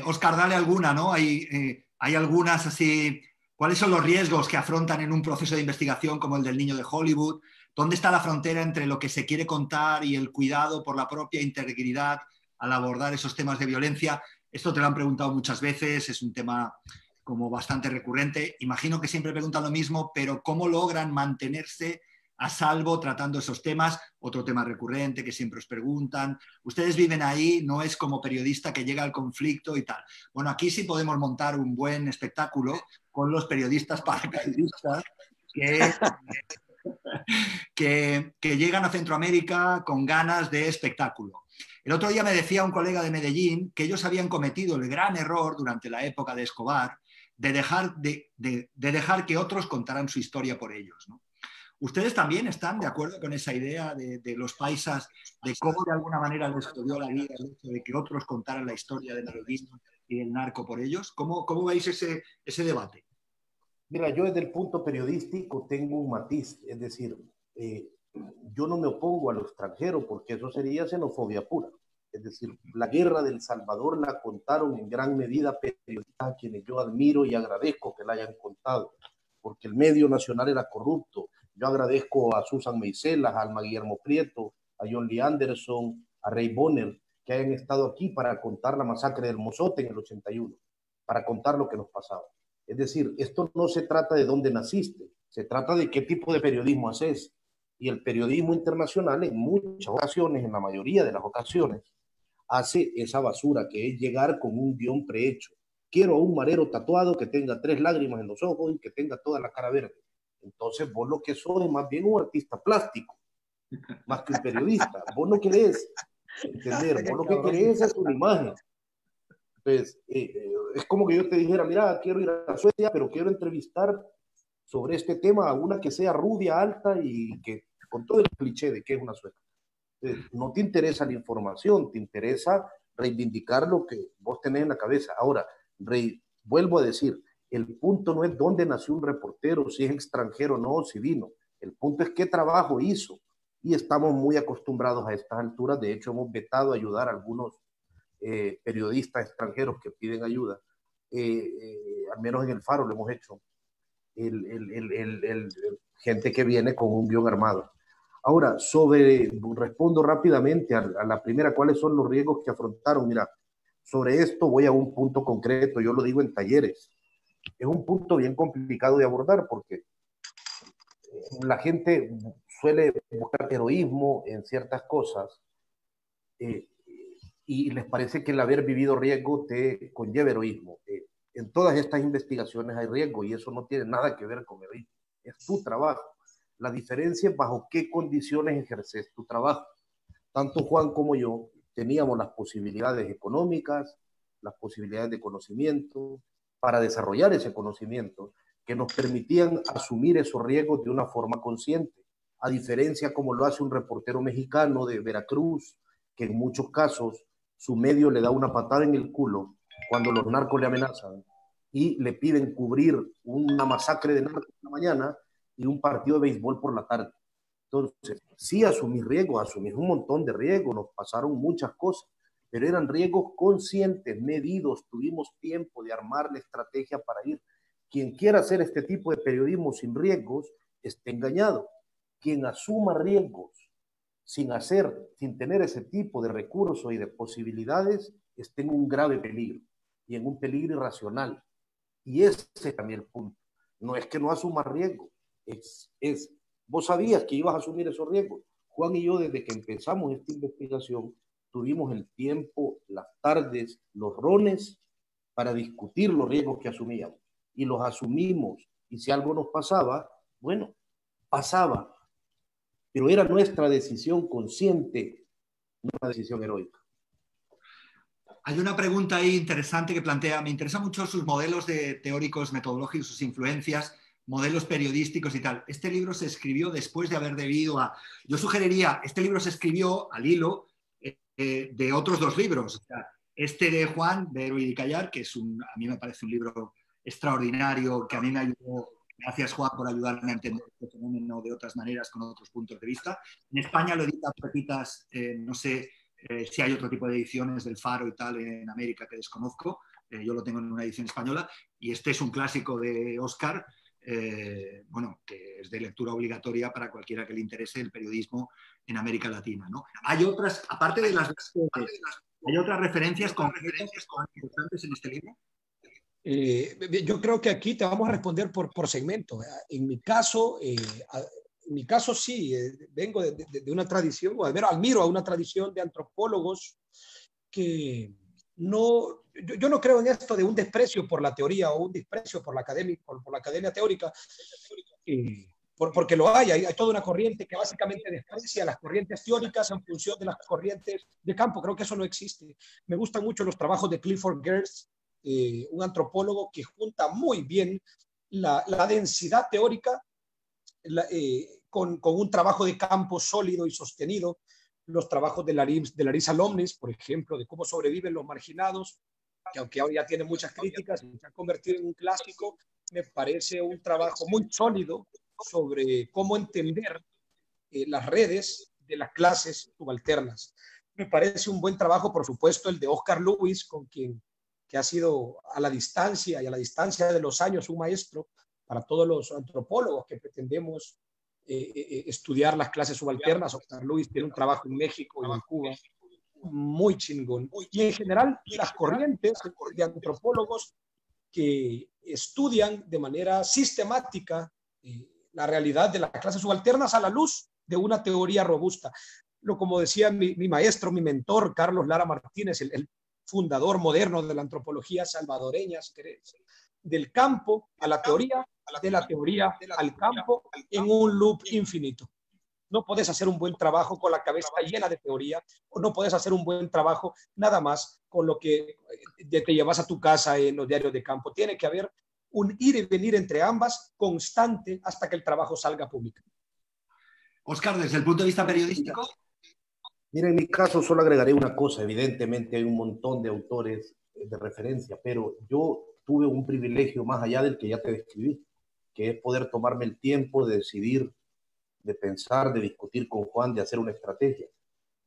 Oscar, dale alguna, ¿no? Hay algunas así. ¿Cuáles son los riesgos que afrontan en un proceso de investigación como el del niño de Hollywood? ¿Dónde está la frontera entre lo que se quiere contar y el cuidado por la propia integridad al abordar esos temas de violencia? Esto te lo han preguntado muchas veces, es un tema como bastante recurrente. Imagino que siempre preguntan lo mismo, pero ¿cómo logran mantenerse a salvo tratando esos temas? Otro tema recurrente que siempre os preguntan. Ustedes viven ahí, no es como periodista que llega al conflicto y tal. Bueno, aquí sí podemos montar un buen espectáculo con los periodistas paracaidistas que llegan a Centroamérica con ganas de espectáculo. El otro día me decía un colega de Medellín que ellos habían cometido el gran error durante la época de Escobar de dejar que otros contaran su historia por ellos, ¿no? ¿Ustedes también están de acuerdo con esa idea de los paisas, de cómo de alguna manera les jodió la vida el hecho de que otros contaran la historia de Medellín y del narco por ellos? ¿Cómo veis ese debate? Mira, yo desde el punto periodístico tengo un matiz, es decir, yo no me opongo a lo extranjero porque eso sería xenofobia pura. Es decir, la guerra del Salvador la contaron en gran medida periodistas a quienes yo admiro y agradezco que la hayan contado, porque el medio nacional era corrupto. Yo agradezco a Susan Meiselas, a Alma Guillermo Prieto, a John Lee Anderson, a Ray Bonner, que hayan estado aquí para contar la masacre del Mozote en el 81, para contar lo que nos pasaba. Es decir, esto no se trata de dónde naciste, se trata de qué tipo de periodismo haces. Y el periodismo internacional en muchas ocasiones, en la mayoría de las ocasiones, hace esa basura que es llegar con un guión prehecho. Quiero a un marero tatuado que tenga 3 lágrimas en los ojos y que tenga toda la cara verde. Entonces vos lo que sos es más bien un artista plástico, más que un periodista. Vos no querés entender, vos lo que querés es una imagen. Entonces, es como que yo te dijera, mira, quiero ir a Suecia, pero quiero entrevistar sobre este tema a una que sea rubia, alta y que con todo el cliché de que es una sueca. Entonces, no te interesa la información, te interesa reivindicar lo que vos tenés en la cabeza. Ahora, vuelvo a decir, el punto no es dónde nació un reportero, si es extranjero o no, si vino. El punto es qué trabajo hizo. Y estamos muy acostumbrados a estas alturas. De hecho, hemos vetado ayudar a algunos periodistas extranjeros que piden ayuda. Al menos en el Faro lo hemos hecho. Gente que viene con un guión armado. Ahora, respondo rápidamente a la primera, ¿cuáles son los riesgos que afrontaron? Mira, sobre esto voy a un punto concreto, yo lo digo en talleres. Es un punto bien complicado de abordar porque la gente suele buscar heroísmo en ciertas cosas y les parece que el haber vivido riesgo te conlleva heroísmo. En todas estas investigaciones hay riesgo y eso no tiene nada que ver con heroísmo. Es tu trabajo. La diferencia es bajo qué condiciones ejerces tu trabajo. Tanto Juan como yo teníamos las posibilidades económicas, las posibilidades de conocimiento para desarrollar ese conocimiento que nos permitían asumir esos riesgos de una forma consciente, a diferencia como lo hace un reportero mexicano de Veracruz, que en muchos casos su medio le da una patada en el culo cuando los narcos le amenazan y le piden cubrir una masacre de narcos en la mañana y un partido de béisbol por la tarde. Entonces, sí asumí riesgos, asumí un montón de riesgos, nos pasaron muchas cosas, pero eran riesgos conscientes, medidos, tuvimos tiempo de armar la estrategia para ir. Quien quiera hacer este tipo de periodismo sin riesgos, esté engañado. Quien asuma riesgos sin tener ese tipo de recursos y de posibilidades, está en un grave peligro, y en un peligro irracional. Y ese es también el punto. No es que no asuma riesgos, vos sabías que ibas a asumir esos riesgos. Juan y yo, desde que empezamos esta investigación, tuvimos el tiempo, las tardes, los rones, para discutir los riesgos que asumíamos. Y los asumimos. Y si algo nos pasaba, bueno, pasaba. Pero era nuestra decisión consciente, no una decisión heroica. Hay una pregunta ahí interesante que plantea, me interesan mucho sus modelos teóricos, metodológicos, sus influencias, modelos periodísticos y tal. Este libro se escribió después de haber debido a... Yo sugeriría, este libro se escribió al hilo de otros dos libros. O sea, este de Juan, de Héroe y Callar, que a mí me parece un libro extraordinario, que a mí me ayudó. Gracias, Juan, por ayudarme a entender este fenómeno de otras maneras, con otros puntos de vista. En España lo edita Pepitas, no sé si hay otro tipo de ediciones del Faro y tal en América que desconozco. Yo lo tengo en una edición española. Y este es un clásico de Oscar, bueno, que es de lectura obligatoria para cualquiera que le interese el periodismo en América Latina, ¿no? Hay otras, aparte de las... ¿Hay otras referencias concretas importantes en este libro? Yo creo que aquí te vamos a responder por segmento. En mi caso, sí, vengo de una tradición, admiro a una tradición de antropólogos que yo no creo en esto de un desprecio por la teoría o un desprecio por la academia teórica, porque lo hay toda una corriente que básicamente desprecia las corrientes teóricas en función de las corrientes de campo. Creo que eso no existe. Me gustan mucho los trabajos de Clifford Geertz, un antropólogo que junta muy bien la densidad teórica con un trabajo de campo sólido y sostenido. Los trabajos de Larissa Lomnitz, por ejemplo, de cómo sobreviven los marginados, que aunque ahora ya tiene muchas críticas, se ha convertido en un clásico, me parece un trabajo muy sólido sobre cómo entender las redes de las clases subalternas. Me parece un buen trabajo, por supuesto, el de Oscar Lewis, que ha sido a la distancia y a la distancia de los años un maestro para todos los antropólogos que pretendemos estudiar las clases subalternas. Oscar Lewis tiene un trabajo en México y en Cuba muy chingón. Y en general, las corrientes de antropólogos que estudian de manera sistemática la realidad de las clases subalternas a la luz de una teoría robusta. Como decía mi maestro, mi mentor, Carlos Lara Martínez, el fundador moderno de la antropología salvadoreña, si querés, del campo a la teoría, de la teoría al campo, en un loop infinito. No puedes hacer un buen trabajo con la cabeza llena de teoría, o no puedes hacer un buen trabajo nada más con lo que te llevas a tu casa en los diarios de campo. Tiene que haber un ir y venir entre ambas constante hasta que el trabajo salga público. Oscar, desde el punto de vista periodístico. Mira, en mi caso solo agregaré una cosa. Evidentemente hay un montón de autores de referencia, pero yo tuve un privilegio más allá del que ya te describí, que es poder tomarme el tiempo de decidir, de pensar, de discutir con Juan, de hacer una estrategia.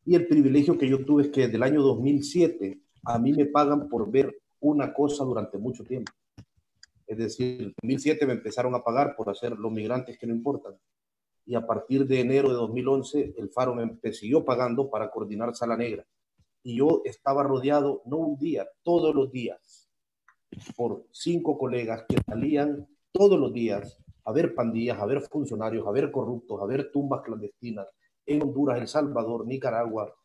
Y el privilegio que yo tuve es que desde el año 2007 a mí me pagan por ver una cosa durante mucho tiempo. Es decir, en 2007 me empezaron a pagar por hacer Los Migrantes que no importan. Y a partir de enero de 2011 el Faro me siguió pagando para coordinar Sala Negra. Y yo estaba rodeado, no un día, todos los días, por 5 colegas que salían todos los días a ver pandillas, a ver funcionarios, a ver corruptos, a ver tumbas clandestinas en Honduras, El Salvador, Nicaragua,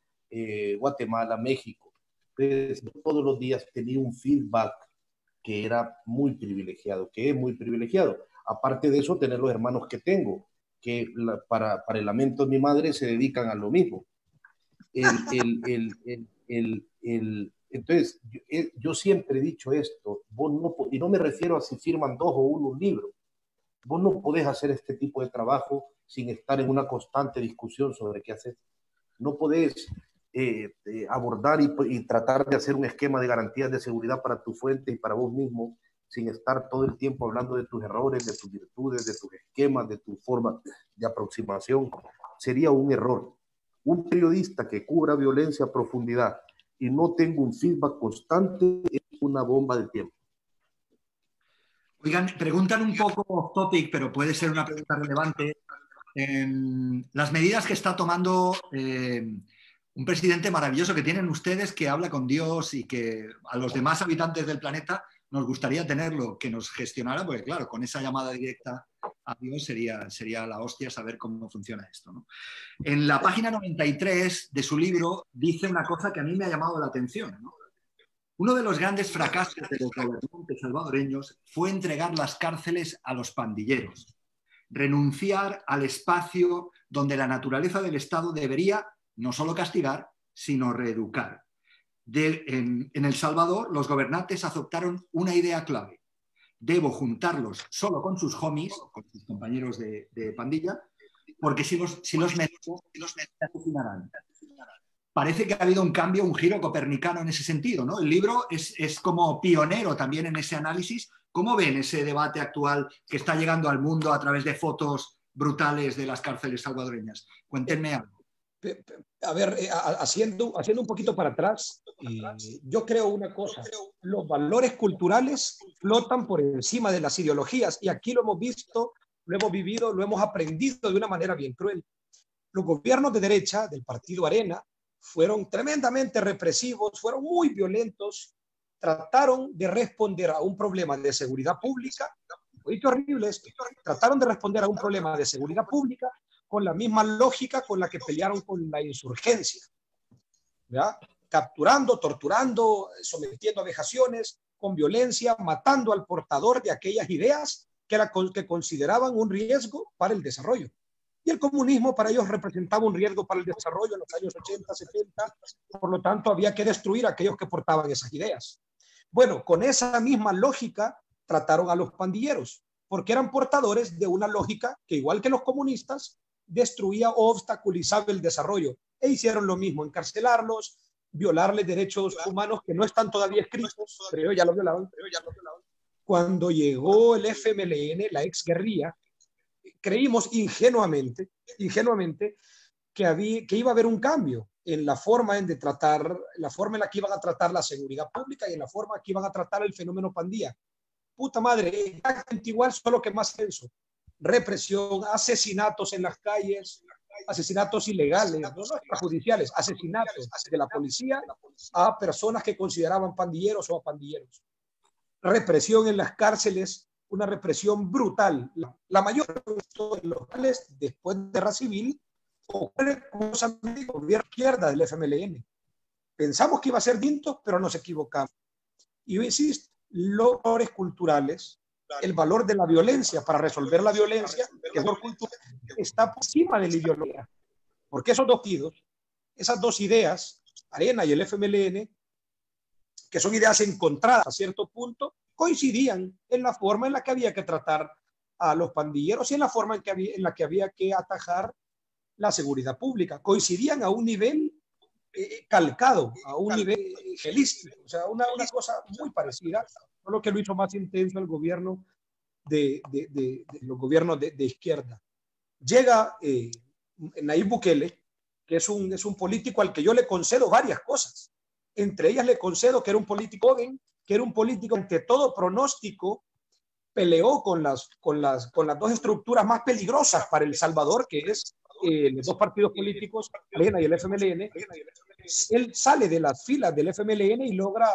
Guatemala, México. Entonces, todos los días tenía un feedback que era muy privilegiado, que es muy privilegiado. Aparte de eso, tener los hermanos que tengo, que para el lamento de mi madre se dedican a lo mismo. Entonces, yo siempre he dicho esto, y no me refiero a si firman 2 o 1 un libro, Vos no podés hacer este tipo de trabajo sin estar en una constante discusión sobre qué hacer. No podés abordar y tratar de hacer un esquema de garantías de seguridad para tu fuente y para vos mismo sin estar todo el tiempo hablando de tus errores, de tus virtudes, de tus esquemas, de tu forma de aproximación. Sería un error. Un periodista que cubra violencia a profundidad y no tenga un feedback constante es una bomba de tiempo. Oigan, preguntan un poco off topic, pero puede ser una pregunta relevante. Las medidas que está tomando un presidente maravilloso que tienen ustedes, que habla con Dios y que a los demás habitantes del planeta nos gustaría tenerlo, que nos gestionara, porque claro, con esa llamada directa a Dios sería la hostia saber cómo funciona esto, ¿no? En la página 93 de su libro dice una cosa que a mí me ha llamado la atención, ¿no? Uno de los grandes fracasos de los gobernantes salvadoreños fue entregar las cárceles a los pandilleros, renunciar al espacio donde la naturaleza del Estado debería no solo castigar, sino reeducar. En El Salvador, los gobernantes adoptaron una idea clave. Debo juntarlos solo con sus homies, con sus compañeros de pandilla, porque si los meto, se asesinarán. Parece que ha habido un cambio, un giro copernicano en ese sentido, ¿no? El libro es como pionero también en ese análisis. ¿Cómo ven ese debate actual que está llegando al mundo a través de fotos brutales de las cárceles salvadoreñas? Cuéntenme algo. A ver, haciendo un poquito para atrás, yo creo una cosa, los valores culturales flotan por encima de las ideologías y aquí lo hemos visto, lo hemos vivido, lo hemos aprendido de una manera bien cruel. Los gobiernos de derecha del partido Arena fueron tremendamente represivos, fueron muy violentos, trataron de responder a un problema de seguridad pública, oye, qué horrible esto, trataron de responder a un problema de seguridad pública con la misma lógica con la que pelearon con la insurgencia, ¿verdad? Capturando, torturando, sometiendo a vejaciones, con violencia, matando al portador de aquellas ideas que consideraban un riesgo para el desarrollo. Y el comunismo para ellos representaba un riesgo para el desarrollo en los años 80, 70, por lo tanto había que destruir a aquellos que portaban esas ideas. Bueno, con esa misma lógica trataron a los pandilleros, porque eran portadores de una lógica que, igual que los comunistas, destruía o obstaculizaba el desarrollo. E hicieron lo mismo, encarcelarlos, violarles derechos humanos que no están todavía escritos, pero ellos ya lo violaban. Cuando llegó el FMLN, la exguerrilla, creímos ingenuamente que iba a haber un cambio en la forma en la que iban a tratar la seguridad pública y en la forma que iban a tratar el fenómeno pandilla. Puta madre, exactamente igual, solo que más tenso. Represión, asesinatos en las calles, asesinatos ilegales, no extrajudiciales, asesinatos de la policía a personas que consideraban pandilleros o a pandilleros. Represión en las cárceles, una represión brutal. La mayor de los cuales, después de Guerra Civil, ocurre curiosamente el gobierno izquierda del FMLN. Pensamos que iba a ser distinto, pero nos equivocamos. Y yo insisto, los valores culturales, el valor de la violencia para resolver la violencia, que es valor cultural, está por encima de la ideología. Porque esos dos partidos, esas dos ideas, Arena y el FMLN, que son ideas encontradas a cierto punto, coincidían en la forma en la que había que tratar a los pandilleros y en la forma en la que había que atajar la seguridad pública. Coincidían a un nivel calcado, a un nivel gelístico, o sea, una cosa muy parecida, solo que lo hizo más intenso el gobierno de los gobiernos de izquierda. Llega Nayib Bukele, que es un político al que yo le concedo varias cosas. Entre ellas le concedo que era un político joven, que era un político ante todo pronóstico, peleó con las dos estructuras más peligrosas para El Salvador, que es los dos partidos políticos, Arena y el FMLN. Él sale de las filas del FMLN y logra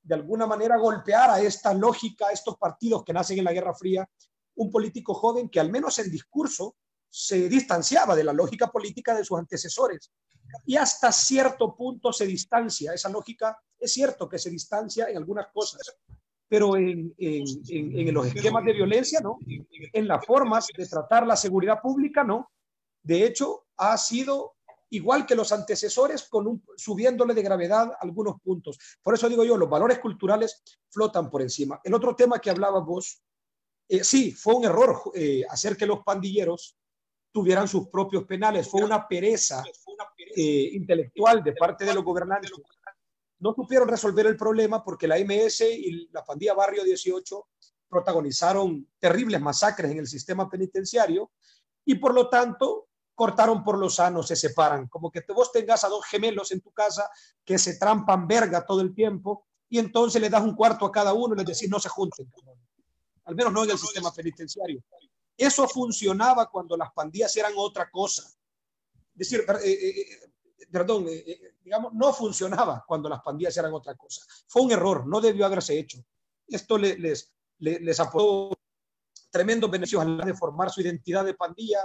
de alguna manera golpear a esta lógica, a estos partidos que nacen en la Guerra Fría, un político joven que al menos en discurso se distanciaba de la lógica política de sus antecesores y hasta cierto punto se distancia. Esa lógica es cierto que se distancia en algunas cosas, pero en los esquemas de violencia no, en las formas de tratar la seguridad pública no. De hecho, ha sido igual que los antecesores, subiéndole de gravedad algunos puntos. Por eso digo yo, los valores culturales flotan por encima. El otro tema que hablabas vos Sí, fue un error hacer que los pandilleros tuvieran sus propios penales. Fue una pereza intelectual de parte de los gobernantes. No supieron resolver el problema porque la MS y la pandilla Barrio 18 protagonizaron terribles masacres en el sistema penitenciario y por lo tanto cortaron por lo sano, se separan. Como que vos tengas a dos gemelos en tu casa que se trampan verga todo el tiempo y entonces le das un cuarto a cada uno y les decís no se junten, al menos no en el sistema penitenciario. Eso funcionaba cuando las pandillas eran otra cosa. Es decir, digamos, no funcionaba cuando las pandillas eran otra cosa. Fue un error, no debió haberse hecho. Esto les aportó tremendos beneficios a la hora de formar su identidad de pandilla.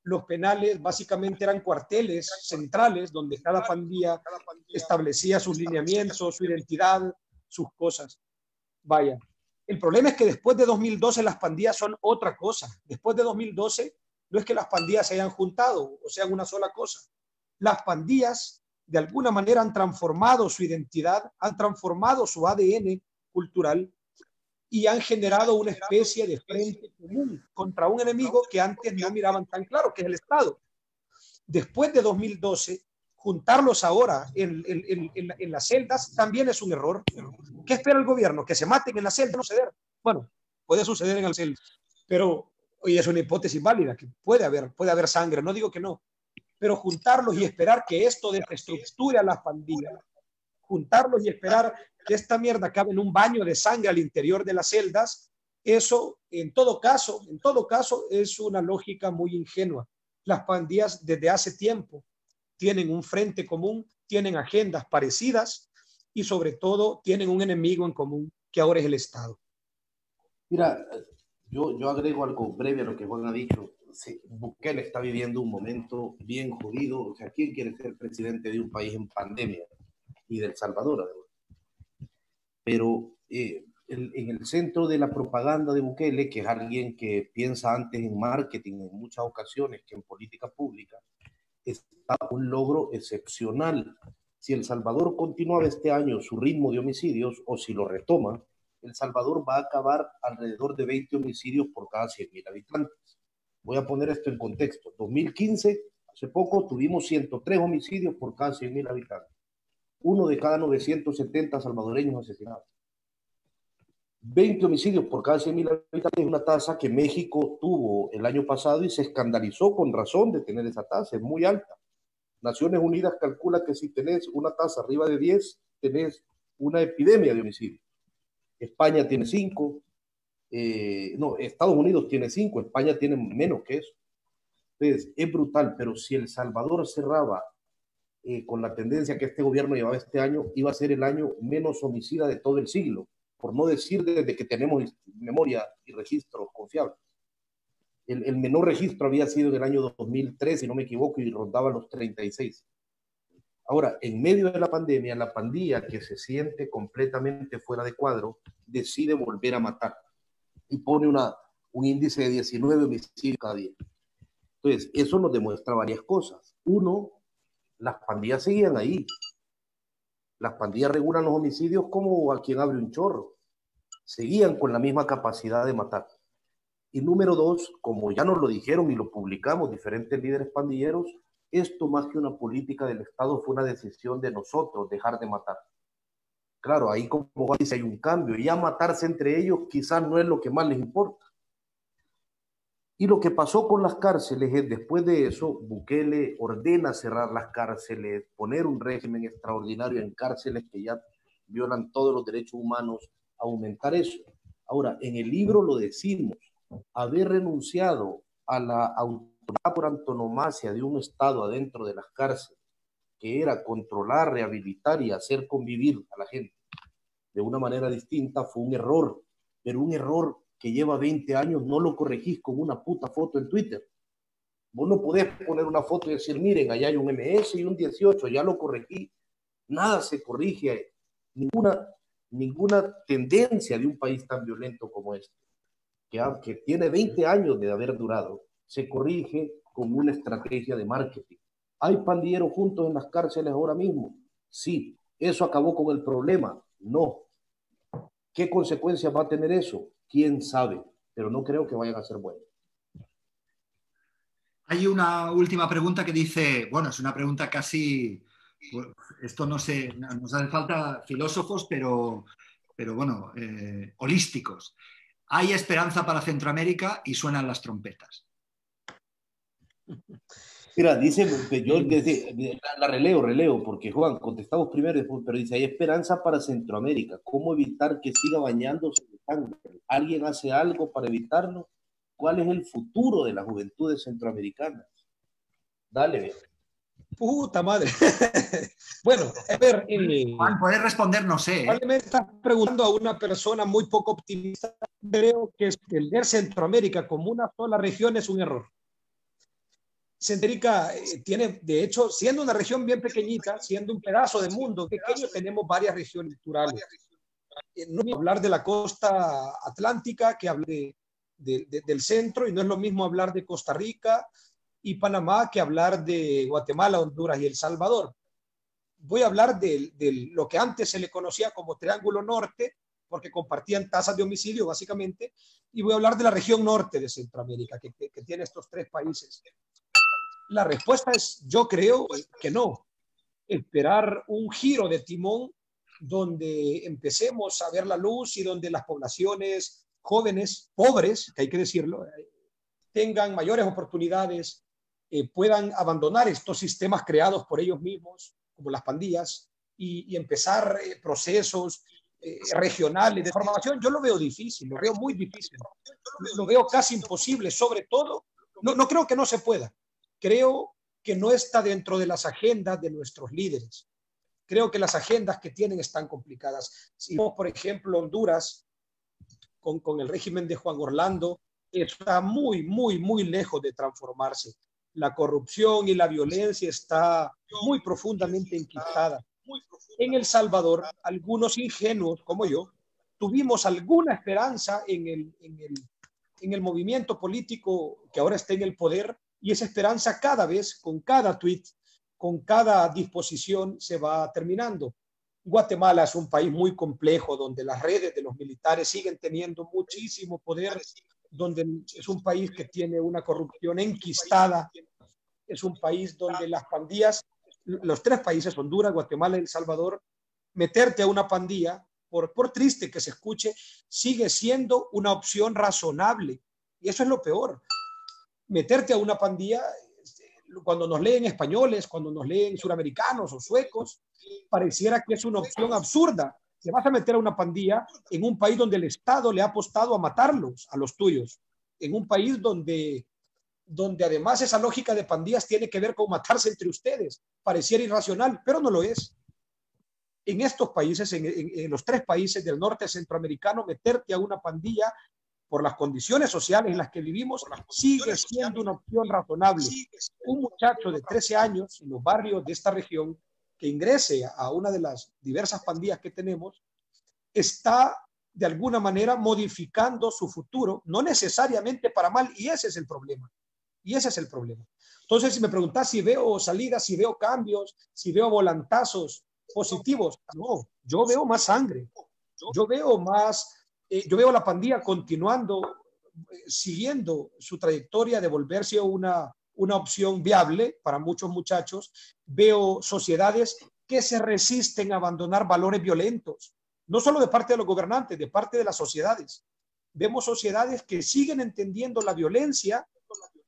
Los penales básicamente eran cuarteles centrales donde cada pandilla establecía sus lineamientos, su identidad, sus cosas. Vaya. El problema es que después de 2012 las pandillas son otra cosa. Después de 2012 no es que las pandillas se hayan juntado o sean una sola cosa. Las pandillas de alguna manera han transformado su identidad, han transformado su ADN cultural y han generado una especie de frente común contra un enemigo que antes no miraban tan claro, que es el Estado. Después de 2012, juntarlos ahora en las celdas también es un error. ¿Qué espera el gobierno? ¿Que se maten en la celda? No suceder. Bueno, puede suceder en el celda, pero hoy es una hipótesis válida, que puede haber sangre, no digo que no, pero juntarlos y esperar que esto desestructure a las pandillas, juntarlos y esperar que esta mierda acabe en un baño de sangre al interior de las celdas, eso en todo caso es una lógica muy ingenua. Las pandillas desde hace tiempo tienen un frente común, tienen agendas parecidas y sobre todo tienen un enemigo en común que ahora es el Estado. Mira, yo agrego algo breve a lo que Juan ha dicho. Sí, Bukele está viviendo un momento bien jodido. O sea, ¿quién quiere ser presidente de un país en pandemia? Y de El Salvador, además. Pero en el centro de la propaganda de Bukele, que es alguien que piensa antes en marketing en muchas ocasiones que en política pública, está un logro excepcional. Si El Salvador continuaba este año su ritmo de homicidios, o si lo retoma, El Salvador va a acabar alrededor de 20 homicidios por cada 100,000 habitantes. Voy a poner esto en contexto. 2015, hace poco, tuvimos 103 homicidios por cada 100,000 habitantes. Uno de cada 970 salvadoreños asesinados. 20 homicidios por cada 100,000 habitantes es una tasa que México tuvo el año pasado y se escandalizó con razón de tener esa tasa, es muy alta. Naciones Unidas calcula que si tenés una tasa arriba de 10, tenés una epidemia de homicidios. España tiene 5, no, Estados Unidos tiene 5, España tiene menos que eso. Entonces, es brutal, pero si El Salvador cerraba con la tendencia que este gobierno llevaba este año, iba a ser el año menos homicida de todo el siglo, por no decir desde que tenemos memoria y registros confiables. El menor registro había sido en el año 2003, si no me equivoco, y rondaba los 36. Ahora, en medio de la pandilla que se siente completamente fuera de cuadro, decide volver a matar y pone un índice de 19 homicidios cada día. Entonces, eso nos demuestra varias cosas. Uno, las pandillas seguían ahí. Las pandillas regulan los homicidios como a quien abre un chorro. Seguían con la misma capacidad de matar. Y número dos, como ya nos lo dijeron y lo publicamos diferentes líderes pandilleros, esto más que una política del Estado fue una decisión de nosotros, dejar de matar. Claro, ahí como Juan dice hay un cambio, y ya matarse entre ellos quizás no es lo que más les importa. Y lo que pasó con las cárceles es, después de eso, Bukele ordena cerrar las cárceles, poner un régimen extraordinario en cárceles que ya violan todos los derechos humanos, aumentar eso. Ahora, en el libro lo decimos, haber renunciado a la autoridad por antonomasia de un Estado adentro de las cárceles, que era controlar, rehabilitar y hacer convivir a la gente de una manera distinta, fue un error, pero un error que lleva 20 años no lo corregís con una puta foto en Twitter. Vos no podés poner una foto y decir, miren, allá hay un MS y un 18, ya lo corregí. Nada se corrige, ninguna tendencia de un país tan violento como este, que tiene 20 años de haber durado, se corrige con una estrategia de marketing. ¿Hay pandilleros juntos en las cárceles ahora mismo? Sí. ¿Eso acabó con el problema? No. ¿Qué consecuencias va a tener eso? ¿Quién sabe? pero no creo que vayan a ser buenos. Hay una última pregunta que dice, bueno, es una pregunta casi, pues, esto no sé, nos hace falta filósofos, pero bueno, holísticos. Hay esperanza para Centroamérica y suenan las trompetas. Mira, dice, yo la releo, porque Juan, contestamos primero, pero dice, hay esperanza para Centroamérica. ¿Cómo evitar que siga bañándose de sangre? ¿Alguien hace algo para evitarlo? ¿Cuál es el futuro de las juventudes centroamericanas? Dale. Puta madre. Bueno, a ver. Juan, ¿puedes responder? No sé. Probablemente estás preguntando a una persona muy poco optimista. Creo que entender Centroamérica como una sola región es un error. Centroamérica tiene, de hecho, siendo una región bien pequeñita, siendo un pedazo de mundo pequeño, tenemos varias regiones naturales. No es mismo hablar de la costa atlántica que hablar del centro, y no es lo mismo hablar de Costa Rica y Panamá que hablar de Guatemala, Honduras y El Salvador. Voy a hablar de lo que antes se le conocía como Triángulo Norte, porque compartían tasas de homicidio básicamente, y voy a hablar de la región norte de Centroamérica, que tiene estos tres países. La respuesta es, yo creo que no. Esperar un giro de timón donde empecemos a ver la luz y donde las poblaciones jóvenes, pobres, que hay que decirlo, tengan mayores oportunidades, puedan abandonar estos sistemas creados por ellos mismos, como las pandillas, y empezar procesos regionales de formación. Yo lo veo difícil, lo veo muy difícil, lo veo casi imposible, sobre todo, no creo que no se pueda. Creo que no está dentro de las agendas de nuestros líderes. Creo que las agendas que tienen están complicadas. Si vemos, por ejemplo, Honduras, con el régimen de Juan Orlando, está muy, muy, muy lejos de transformarse. La corrupción y la violencia está muy profundamente enquistada. En El Salvador, algunos ingenuos como yo, tuvimos alguna esperanza en el movimiento político que ahora está en el poder, y esa esperanza cada vez, con cada tweet, con cada disposición, se va terminando. Guatemala es un país muy complejo, donde las redes de los militares siguen teniendo muchísimo poder, donde es un país que tiene una corrupción enquistada, es un país donde las pandillas, los tres países, Honduras, Guatemala y El Salvador, meterte a una pandilla, por triste que se escuche, sigue siendo una opción razonable. Y eso es lo peor. Meterte a una pandilla, cuando nos leen españoles, cuando nos leen suramericanos o suecos, pareciera que es una opción absurda. Te vas a meter a una pandilla en un país donde el Estado le ha apostado a matarlos, a los tuyos. En un país donde además esa lógica de pandillas tiene que ver con matarse entre ustedes. Pareciera irracional, pero no lo es. En estos países, en los tres países del norte centroamericano, meterte a una pandilla por las condiciones sociales en las que vivimos, sigue siendo una opción razonable. Un muchacho de 13 años en los barrios de esta región que ingrese a una de las diversas pandillas que tenemos, está de alguna manera modificando su futuro, no necesariamente para mal, y ese es el problema. Y ese es el problema. Entonces, si me preguntas si veo salidas, si veo cambios, si veo volantazos positivos, no, yo veo más sangre, yo veo la pandilla continuando, siguiendo su trayectoria de volverse una opción viable para muchos muchachos. Veo sociedades que se resisten a abandonar valores violentos, no solo de parte de los gobernantes, de parte de las sociedades. Vemos sociedades que siguen entendiendo la violencia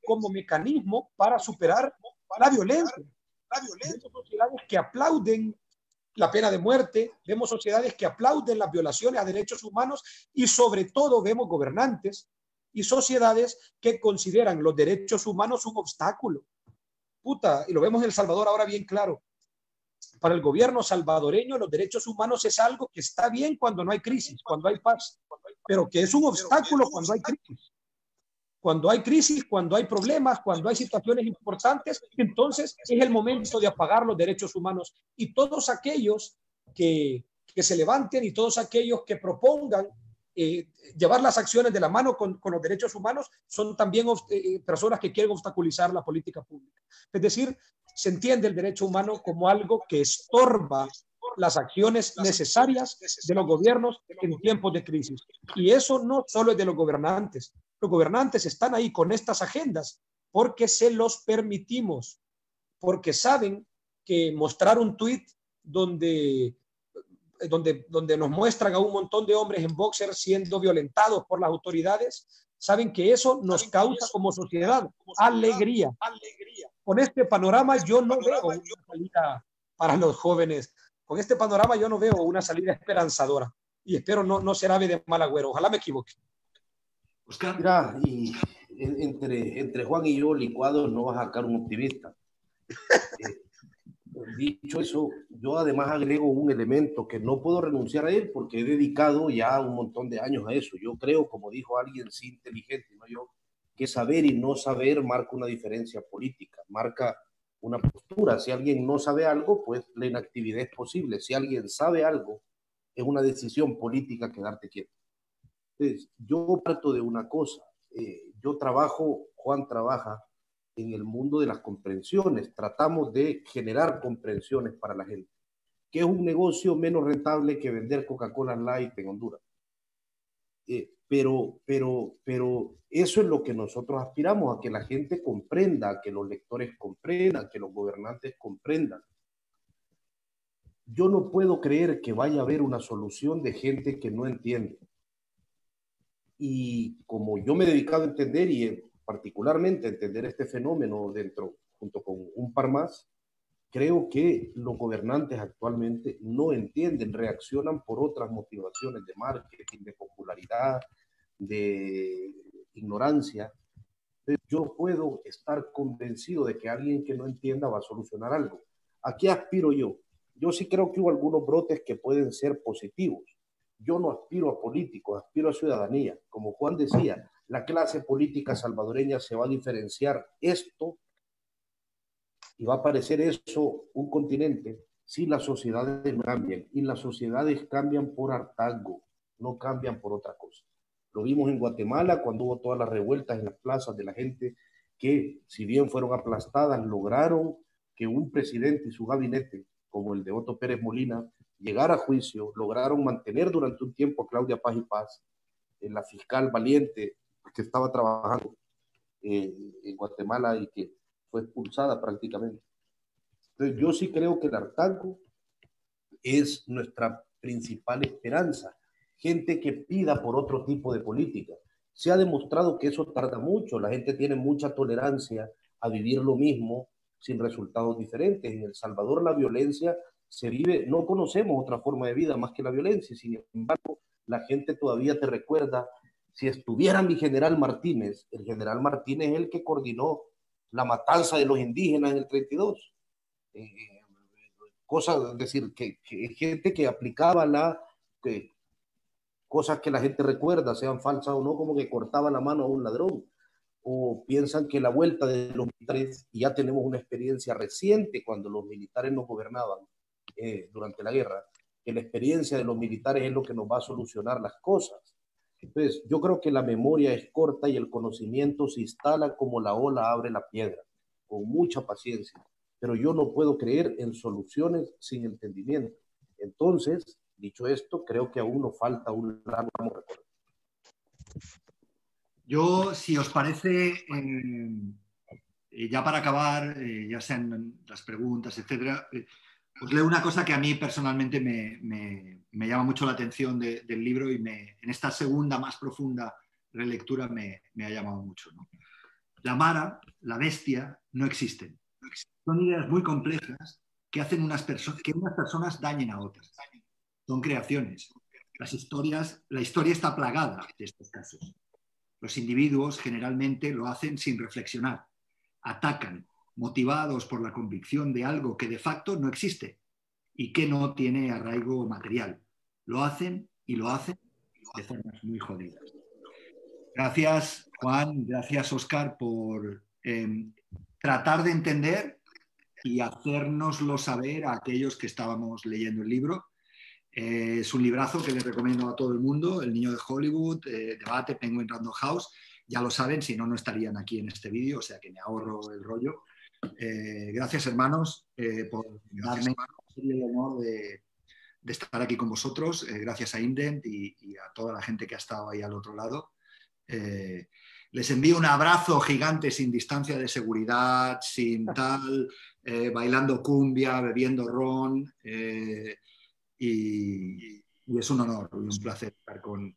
como mecanismo para superar la violencia. Vemos sociedades que aplauden la pena de muerte, vemos sociedades que aplauden las violaciones a derechos humanos, y sobre todo vemos gobernantes y sociedades que consideran los derechos humanos un obstáculo. Puta, y lo vemos en El Salvador ahora bien claro. Para el gobierno salvadoreño los derechos humanos es algo que está bien cuando no hay crisis, cuando hay paz, pero que es un obstáculo cuando hay crisis. Cuando hay crisis, cuando hay problemas, cuando hay situaciones importantes, entonces es el momento de apagar los derechos humanos. Y todos aquellos que se levanten y todos aquellos que propongan llevar las acciones de la mano con los derechos humanos son también personas que quieren obstaculizar la política pública. Es decir, se entiende el derecho humano como algo que estorba las acciones necesarias de los gobiernos en tiempos de crisis. Y eso no solo es de los gobernantes. Los gobernantes están ahí con estas agendas porque se los permitimos, porque saben que mostrar un tuit donde nos muestran a un montón de hombres en boxer siendo violentados por las autoridades, saben que eso nos causa como sociedad alegría. Con este panorama yo no veo una salida para los jóvenes. Con este panorama yo no veo una salida esperanzadora. Y espero no ser ave de mal agüero. Ojalá me equivoque. Oscar. Mira, y entre Juan y yo licuados no vas a sacar un optimista. Dicho eso, yo además agrego un elemento que no puedo renunciar a él porque he dedicado ya un montón de años a eso. Yo creo, como dijo alguien sí inteligente, ¿no? Yo, que saber y no saber marca una diferencia política, marca una postura. Si alguien no sabe algo, pues la inactividad es posible. Si alguien sabe algo, es una decisión política quedarte quieto. Entonces, yo parto de una cosa. Yo trabajo, Juan trabaja en el mundo de las comprensiones. Tratamos de generar comprensiones para la gente, que es un negocio menos rentable que vender Coca-Cola Light en Honduras. Pero eso es lo que nosotros aspiramos, a que la gente comprenda, a que los lectores comprendan, que los gobernantes comprendan. Yo no puedo creer que vaya a haber una solución de gente que no entiende. Y como yo me he dedicado a entender y particularmente a entender este fenómeno junto con un par más, creo que los gobernantes actualmente no entienden, reaccionan por otras motivaciones de marketing, de popularidad, de ignorancia. Entonces, yo puedo estar convencido de que alguien que no entienda va a solucionar algo. ¿A qué aspiro yo? Yo sí creo que hubo algunos brotes que pueden ser positivos. Yo no aspiro a políticos, aspiro a ciudadanía. Como Juan decía, la clase política salvadoreña se va a diferenciar esto y va a parecer eso un continente si las sociedades no cambian. Y las sociedades cambian por hartazgo, no cambian por otra cosa. Lo vimos en Guatemala cuando hubo todas las revueltas en las plazas de la gente que, si bien fueron aplastadas, lograron que un presidente y su gabinete, como el de Otto Pérez Molina, llegara a juicio, lograron mantener durante un tiempo a Claudia Paz y Paz, la fiscal valiente que estaba trabajando en Guatemala y que fue expulsada prácticamente. Entonces, yo sí creo que el hartazgo es nuestra principal esperanza. Gente que pida por otro tipo de política. Se ha demostrado que eso tarda mucho. La gente tiene mucha tolerancia a vivir lo mismo sin resultados diferentes. En El Salvador la violencia se vive, no conocemos otra forma de vida más que la violencia. Sin embargo, la gente todavía te recuerda, si estuviera mi general Martínez, el general Martínez es el que coordinó la matanza de los indígenas en el 32. Cosas, es decir, que gente que aplicaba cosas que la gente recuerda, sean falsas o no, como que cortaba la mano a un ladrón, o piensan que la vuelta de los militares, y ya tenemos una experiencia reciente cuando los militares nos gobernaban durante la guerra, que la experiencia de los militares es lo que nos va a solucionar las cosas. Entonces, yo creo que la memoria es corta y el conocimiento se instala como la ola abre la piedra, con mucha paciencia. Pero yo no puedo creer en soluciones sin entendimiento. Entonces, dicho esto, creo que aún nos falta un largo recorrido. Yo, si os parece, ya para acabar, ya sean las preguntas, etcétera, os leo una cosa que a mí personalmente me llama mucho la atención del libro y en esta segunda más profunda relectura me ha llamado mucho, ¿no? La mara, la bestia, no existen. Son ideas muy complejas que hacen que unas personas dañen a otras. Son creaciones. La historia está plagada de estos casos. Los individuos generalmente lo hacen sin reflexionar. Atacan, motivados por la convicción de algo que de facto no existe y que no tiene arraigo material. Lo hacen y lo hacen de formas muy jodidas. Gracias, Juan, gracias, Óscar, por tratar de entender y hacérnoslo saber a aquellos que estábamos leyendo el libro. Es un librazo que les recomiendo a todo el mundo, El niño de Hollywood, Debate, Penguin Random House. Ya lo saben, si no, no estarían aquí en este vídeo, o sea que me ahorro el rollo. Gracias, hermanos, por darme el honor de estar aquí con vosotros, gracias a Indent y a toda la gente que ha estado ahí al otro lado. Les envío un abrazo gigante sin distancia de seguridad, sin tal, bailando cumbia, bebiendo ron, y es un honor y un placer estar con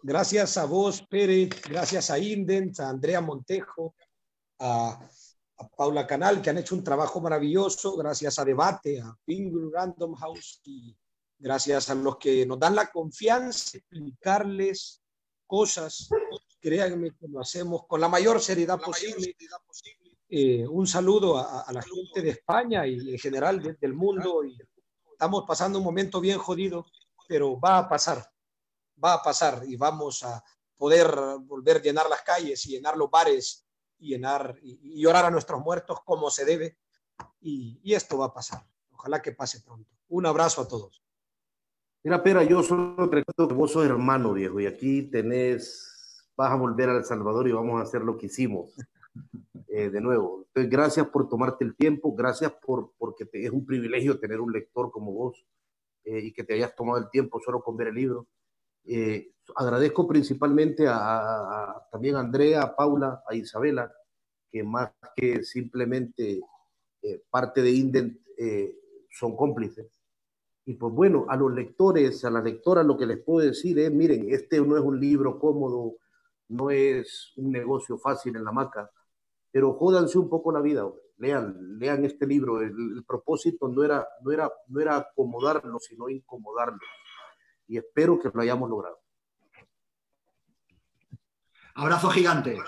gracias a vos, Pérez, gracias a Indent, a Andrea Montejo, a Paula Canal, que han hecho un trabajo maravilloso, gracias a Debate, a Penguin Random House, y gracias a los que nos dan la confianza de explicarles cosas. Créanme que lo hacemos con la mayor seriedad posible. Un saludo a la gente de España y en general del mundo. Y estamos pasando un momento bien jodido, pero va a pasar y vamos a poder volver a llenar las calles y llenar los bares y llorar a nuestros muertos como se debe. Y esto va a pasar. Ojalá que pase pronto. Un abrazo a todos. Mira, Pera, yo solo te recuerdo que vos sos hermano, viejo, y aquí vas a volver a El Salvador y vamos a hacer lo que hicimos de nuevo. Entonces, gracias por tomarte el tiempo, gracias porque es un privilegio tener un lector como vos y que te hayas tomado el tiempo solo con ver el libro. Agradezco principalmente también a Andrea, a Paula, a Isabela, que más que simplemente parte de Indent son cómplices. Y pues bueno, a los lectores, a las lectoras, lo que les puedo decir es, miren, este no es un libro cómodo, no es un negocio fácil en la hamaca, pero jódanse un poco la vida, lean este libro. El propósito no era acomodarlo, sino incomodarlo. Y espero que lo hayamos logrado. Abrazo gigante.